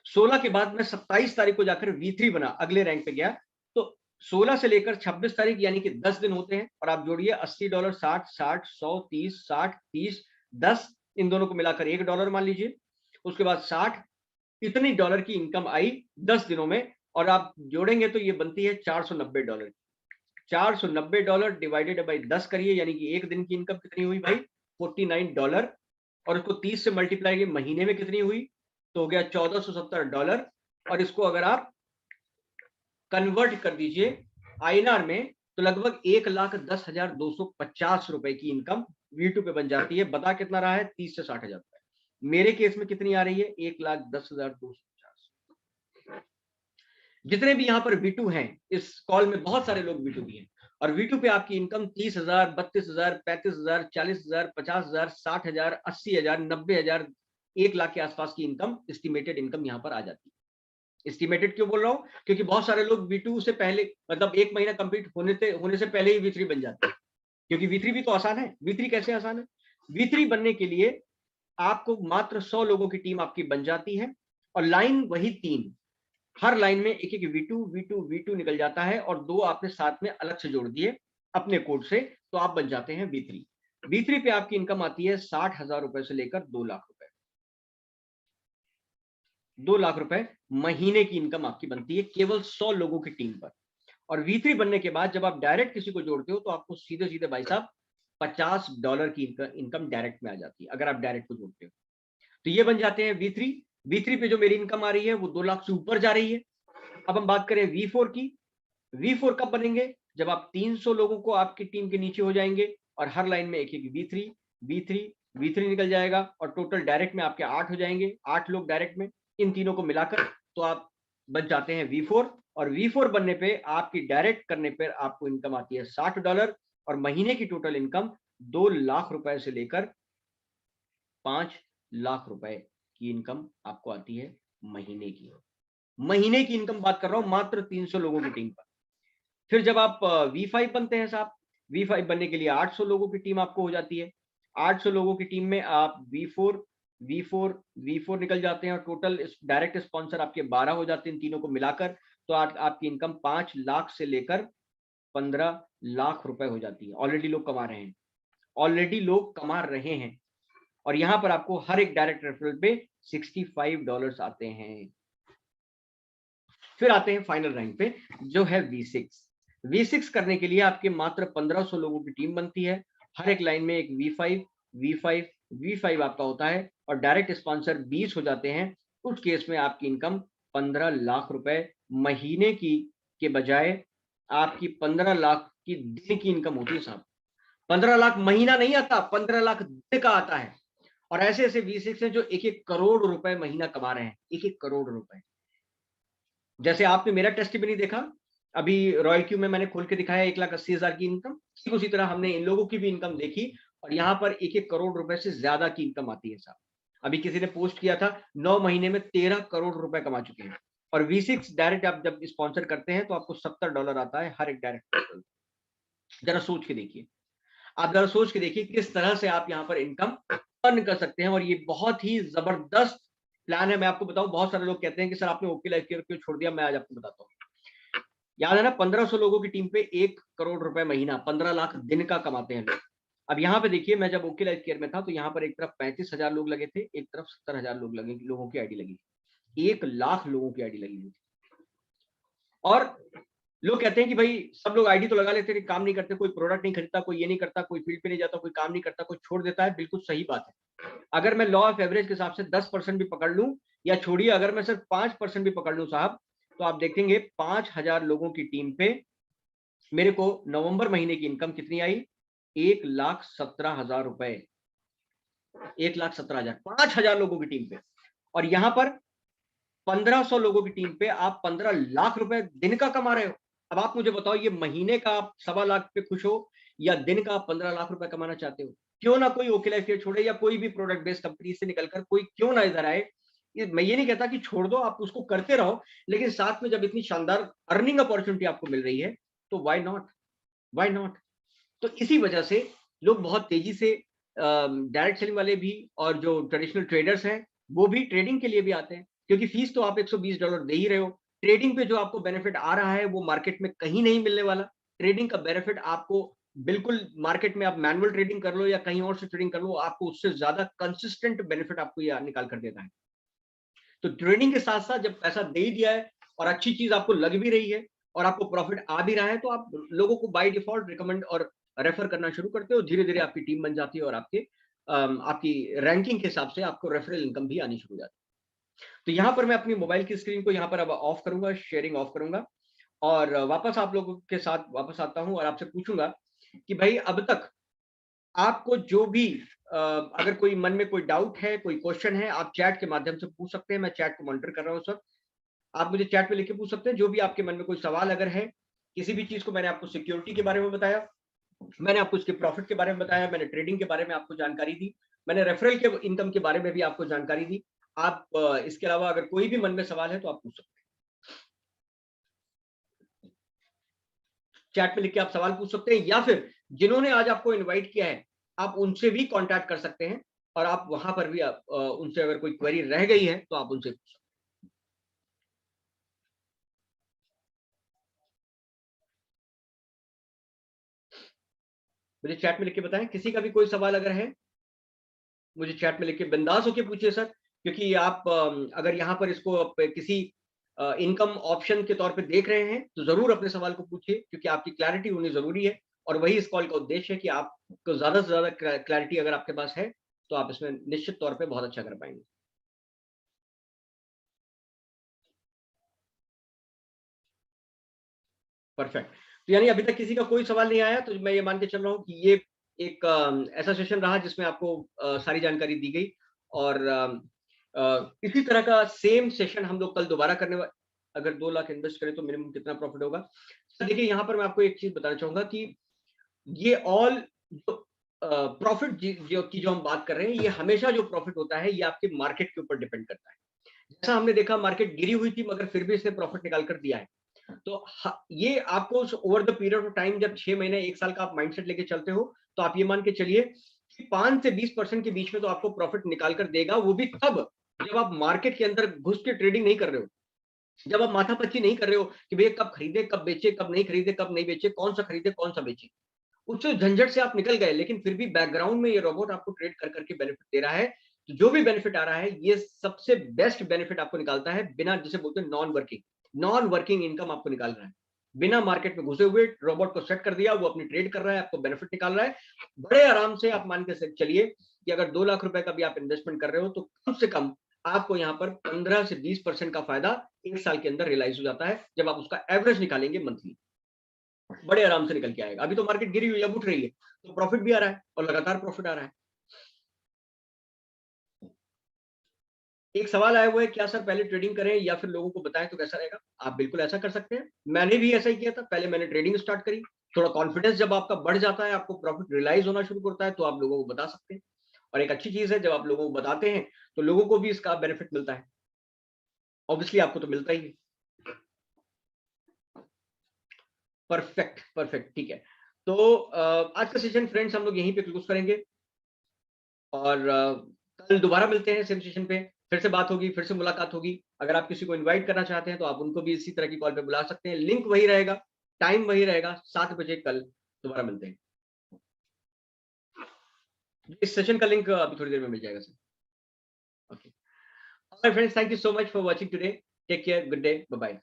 16 के बाद मैं 27 तारीख को जाकर V3 बना, अगले रैंक पे गया। तो 16 से लेकर 26 तारीख, यानी कि 10 दिन होते हैं, और आप जोड़िए $80, 60, 60, 100, 30, 60, 30, 10, इन दोनों को मिलाकर $1 मान लीजिए। उसके बाद 60, इतनी डॉलर की इनकम आई 10 दिनों में, और आप जोड़ेंगे तो ये बनती है $490। $490 डिवाइडेड बाई 10 करिए, यानी कि एक दिन की इनकम कितनी हुई भाई? $49। और इसको 30 से मल्टीप्लाई महीने में कितनी हुई? तो हो गया $1470। और इसको अगर आप कन्वर्ट कर दीजिए INR में, तो लगभग 1,10,250 रुपए की इनकम V2 पे बन जाती है। बता कितना रहा है? 30 से 60 हजार रुपए। मेरे केस में कितनी आ रही है? 1,10,250। जितने भी यहाँ पर V2 हैं, इस कॉल में बहुत सारे लोग V2 भी हैं, और V2 पे आपकी इनकम 30,000, 32,000, 35,000, 40,000, 50,000, 60,000, 80,000, 90,000, 1 लाख के आसपास की इनकम, एस्टिमेटेड इनकम यहाँ पर आ जाती है। एस्टिमेटेड क्यों बोल रहा हूँ? क्योंकि बहुत सारे लोग V2 से पहले, मतलब 1 महीना कंप्लीट होने से पहले ही V3 बन जाते हैं, क्योंकि V3 भी तो आसान है। V3 कैसे आसान है? V3 बनने के लिए आपको मात्र 100 लोगों की टीम आपकी बन जाती है, और लाइन वही 3, हर लाइन में एक एक V2 निकल जाता है, और 2 आपने साथ में अलग से जोड़ दिए अपने कोड से, तो आप बन जाते हैं V3। V3 पे आपकी इनकम आती है 60,000 रुपए से लेकर 2 लाख रुपए। 2 लाख रुपए महीने की इनकम आपकी बनती है केवल 100 लोगों की टीम पर। और V3 बनने के बाद जब आप डायरेक्ट किसी को जोड़ते हो, तो आपको सीधे सीधे भाई साहब $50 की इनकम डायरेक्ट में आ जाती है, अगर आप डायरेक्ट को जोड़ते हो। तो ये बन जाते हैं V3। V3 पे जो मेरी इनकम आ रही है वो 2 लाख से ऊपर जा रही है। अब हम बात करें V4 की। V4 कब बनेंगे? जब आप 300 लोगों को आपकी टीम के नीचे हो जाएंगे, और हर लाइन में एक एक V3 निकल जाएगा, और टोटल डायरेक्ट में आपके 8 हो जाएंगे, 8 लोग डायरेक्ट में, इन तीनों को मिलाकर तो आप बन जाते हैं V4। और V4 बनने पे आपकी डायरेक्ट करने पर आपको इनकम आती है $60, और महीने की टोटल इनकम 2 लाख रुपए से लेकर 5 लाख रुपए की इनकम आपको आती है महीने की। महीने की इनकम बात कर रहा हूं, मात्र 300 लोगों की टीम पर। फिर जब आप V5 बनते हैं साहब, V5 बनने के लिए 800 लोगों की टीम आपको हो जाती है। 800 लोगों की टीम में आप V4 निकल जाते हैं, और टोटल डायरेक्ट स्पॉन्सर आपके 12 हो जाते हैं, इन तीनों को मिलाकर, तो आपकी इनकम 5 लाख से लेकर 15 लाख रुपए हो जाती है। ऑलरेडी लोग कमा रहे हैं, और यहां पर आपको हर एक डायरेक्ट रेफरल पे $65 आते हैं। फिर आते हैं फाइनल रैंक पे, जो है V6। V6 करने के लिए आपके मात्र 1500 लोगों की टीम बनती है। हर एक लाइन में एक V5 आपका होता है, और डायरेक्ट स्पॉन्सर 20 हो जाते हैं। उस केस में आपकी इनकम 15 लाख रुपए महीने की के बजाय आपकी 15 लाख की दिन की इनकम होती है साहब। 15 लाख महीना नहीं आता, 15 लाख दिन का आता है। और ऐसे ऐसे V6 हैं जो 1-1 करोड़ रुपए महीना कमा रहे हैं, 1-1 करोड़ रुपए। जैसे आपने मेरा टेस्ट भी नहीं देखा, अभी रॉयल क्यू में मैंने खोल के दिखाया 1,80,000 की इनकम, ठीक उसी तरह हमने इन लोगों की भी इनकम देखी, और यहाँ पर 1-1 करोड़ रुपए से ज्यादा की इनकम आती है साहब। अभी किसी ने पोस्ट किया था 9 महीने में 13 करोड़ रुपए कमा चुके हैं। और V6 डायरेक्ट आप जब स्पॉन्सर करते हैं तो आपको $70 आता है हर एक डायरेक्ट। जरा सोच के देखिए, आप जरा सोच के देखिए किस तरह से आप यहाँ पर इनकम अर्न कर सकते हैं, और ये बहुत ही जबरदस्त प्लान है। मैं आपको बताऊं, बहुत सारे लोग कहते हैं कि सर आपने ओके लाइफ केयर क्यों छोड़ दिया। मैं आज आपको बताता हूँ। याद है ना, 1500 लोगों की टीम पे 1 करोड़ रुपए महीना, 15 लाख दिन का कमाते हैं लोग। अब यहाँ पे देखिए, मैं जब ओके लाइफ केयर में था तो यहाँ पर एक तरफ 35,000 लोग लगे थे, एक तरफ 70,000 लोगों की आईडी लगी, 1 लाख लोगों की आईडी लगी हुई। और लोग कहते हैं कि भाई सब लोग आईडी तो लगा लेते हैं, काम नहीं करते, कोई प्रोडक्ट नहीं खरीदता, कोई ये नहीं करता, कोई फील्ड पे नहीं जाता, कोई काम नहीं करता, कोई छोड़ देता है। बिल्कुल सही बात है। अगर मैं लॉ ऑफ एवरेज के हिसाब से 10% भी पकड़ लूं, या छोड़िए अगर मैं सिर्फ 5% भी पकड़ लूं साहब, तो आप देखेंगे 5,000 लोगों की टीम पे मेरे को नवंबर महीने की इनकम कितनी आई? 1,17,000 रुपए। 1,17,000, 5,000 लोगों की टीम पे। और यहां पर 1500 लोगों की टीम पे आप 15 लाख रुपए दिन का कमा रहे हो। अब आप मुझे बताओ, ये महीने का आप 1.25 लाख पे खुश हो, या दिन का आप 15 लाख रुपए कमाना चाहते हो? क्यों ना कोई ओके लाइफ केयर छोड़े, या कोई भी प्रोडक्ट बेस्ड कंपनी से निकलकर कोई क्यों ना इधर आए। मैं ये नहीं कहता कि छोड़ दो, आप उसको करते रहो, लेकिन साथ में जब इतनी शानदार अर्निंग अपॉर्चुनिटी आपको मिल रही है, तो वाई नॉट। तो इसी वजह से लोग बहुत तेजी से डायरेक्ट सेलिंग वाले भी, और जो ट्रेडिशनल ट्रेडर्स हैं वो भी ट्रेडिंग के लिए भी आते हैं, क्योंकि फीस तो आप $120 दे ही रहे हो। ट्रेडिंग पे जो आपको बेनिफिट आ रहा है वो मार्केट में कहीं नहीं मिलने वाला। ट्रेडिंग का बेनिफिट आपको बिल्कुल, मार्केट में आप मैनुअल ट्रेडिंग कर लो या कहीं और से ट्रेडिंग कर लो, आपको उससे ज्यादा कंसिस्टेंट बेनिफिट आपको ये निकाल कर देता है। तो ट्रेडिंग के साथ साथ जब पैसा दे ही दिया है, और अच्छी चीज आपको लग भी रही है, और आपको प्रॉफिट आ भी रहा है, तो आप लोगों को बाय डिफॉल्ट रिकमेंड और रेफर करना शुरू करते हो। धीरे धीरे आपकी टीम बन जाती है, और आपकी रैंकिंग के हिसाब से आपको रेफरल इनकम भी आनी शुरू हो जाती है। तो यहाँ पर मैं अपनी मोबाइल की स्क्रीन को यहाँ पर अब ऑफ करूंगा, शेयरिंग ऑफ करूंगा, और वापस आप लोगों के साथ वापस आता हूँ, और आपसे पूछूंगा कि भाई अब तक आपको जो भी अगर कोई मन में कोई डाउट है, कोई क्वेश्चन है, आप चैट के माध्यम से पूछ सकते हैं। मैं चैट को मॉनिटर कर रहा हूँ इस वक़्त। आप मुझे चैट में लिख के पूछ सकते हैं, जो भी आपके मन में कोई सवाल अगर है, किसी भी चीज़ को। मैंने आपको सिक्योरिटी के बारे में बताया, मैंने आपको इसके प्रॉफिट के बारे में बताया, मैंने ट्रेडिंग के बारे में आपको जानकारी दी, मैंने रेफरल के इनकम के बारे में भी आपको जानकारी दी। आप इसके अलावा अगर कोई भी मन में सवाल है तो आप पूछ सकते हैं। चैट में लिख के आप सवाल पूछ सकते हैं, या फिर जिन्होंने आज आपको इनवाइट किया है, आप उनसे भी कांटेक्ट कर सकते हैं और आप वहां पर भी आप उनसे अगर कोई क्वेरी रह गई है तो आप उनसे पूछ सकते हैं। मुझे चैट में लिख के बताएं, किसी का भी कोई सवाल अगर है, मुझे चैट में लिख के बिंदास होके पूछिए सर, क्योंकि आप अगर यहाँ पर इसको किसी इनकम ऑप्शन के तौर पे देख रहे हैं तो जरूर अपने सवाल को पूछिए, क्योंकि आपकी क्लैरिटी होनी जरूरी है। और वही इस कॉल का उद्देश्य है कि आपको ज्यादा से ज्यादा क्लैरिटी अगर आपके पास है तो आप इसमें निश्चित तौर पे बहुत अच्छा कर पाएंगे। परफेक्ट। तो यानी अभी तक किसी का कोई सवाल नहीं आया, तो मैं ये मान के चल रहा हूँ कि ये एक ऐसा सेशन रहा जिसमें आपको सारी जानकारी दी गई। और इसी तरह का सेम सेशन हम लोग कल दोबारा करने वाले। अगर 2 लाख इन्वेस्ट करें तो मिनिमम कितना प्रॉफिट होगा? तो देखिए, यहाँ पर मैं आपको एक चीज बताना चाहूंगा कि ये ऑल जो प्रॉफिट जो हम बात कर रहे हैं, ये हमेशा जो प्रॉफिट होता है ये आपके मार्केट के ऊपर डिपेंड करता है। जैसा हमने देखा, मार्केट गिरी हुई थी मगर फिर भी इसने प्रॉफिट निकाल कर दिया है। तो ये आपको over the period of time, जब 6 महीने 1 साल का आप माइंडसेट लेके चलते हो, तो आप ये मान के चलिए कि 5 से 20% के बीच में तो आपको प्रॉफिट निकाल कर देगा। वो भी तब जब आप मार्केट के अंदर घुस के ट्रेडिंग नहीं कर रहे हो, जब आप माथापच्ची नहीं कर रहे हो कि भैया कब खरीदे कब बेचे, कब नहीं खरीदे कब नहीं बेचे, कौन सा खरीदे कौन सा बेचे। उस झंझट से आप निकल गए, लेकिन फिर भी बैकग्राउंड में ये रोबोट आपको ट्रेड कर करके बेनिफिट दे रहा है। तो जो भी बेनिफिट आ रहा है, ये सबसे बेस्ट बेनिफिट आपको निकालता है, बिना, जिसे बोलते हैं नॉन वर्किंग इनकम आपको निकाल रहा है। बिना मार्केट में घुसे हुए रोबोट को सेट कर दिया, वो अपनी ट्रेड कर रहा है, आपको बेनिफिट निकाल रहा है। बड़े आराम से आप मान के चलिए कि अगर 2 लाख रुपए का भी आप इन्वेस्टमेंट कर रहे हो, तो कम से कम आपको यहाँ पर 15 से 20% का फायदा 1 साल के अंदर रियलाइज हो जाता है, जब आप उसका एवरेज निकालेंगे मंथली। बड़े आराम से निकल के आएगा। अभी तो मार्केट गिरी हुई है, अब उठ रही है, तो प्रॉफिट भी आ रहा है और लगातार प्रॉफिट आ रहा है। एक सवाल आया हुआ है, क्या सर पहले ट्रेडिंग करें या फिर लोगों को बताएं तो कैसा रहेगा? आप बिल्कुल ऐसा कर सकते हैं। मैंने भी ऐसा ही किया था, पहले मैंने ट्रेडिंग स्टार्ट करी। थोड़ा कॉन्फिडेंस जब आपका बढ़ जाता है, आपको प्रॉफिट रियलाइज होना शुरू करता है, तो आप लोगों को बता सकते हैं। और एक अच्छी चीज है, जब आप लोगों को बताते हैं तो लोगों को भी इसका बेनिफिट मिलता है। ऑब्वियसली आपको तो मिलता ही है। परफेक्ट परफेक्ट, ठीक है। तो आज का सेशन फ्रेंड्स हम लोग यहीं पे क्लोज करेंगे, और कल दोबारा मिलते हैं सेम सेशन पे। फिर से बात होगी, फिर से मुलाकात होगी। अगर आप किसी को इनवाइट करना चाहते हैं तो आप उनको भी इसी तरह की कॉल पे बुला सकते हैं। लिंक वही रहेगा, टाइम वही रहेगा, 7 बजे कल दोबारा मिलते हैं। इस सेशन का लिंक अभी थोड़ी देर में मिल जाएगा sir. Okay, friends, thank you so much for watching today. Take care, good day, bye bye.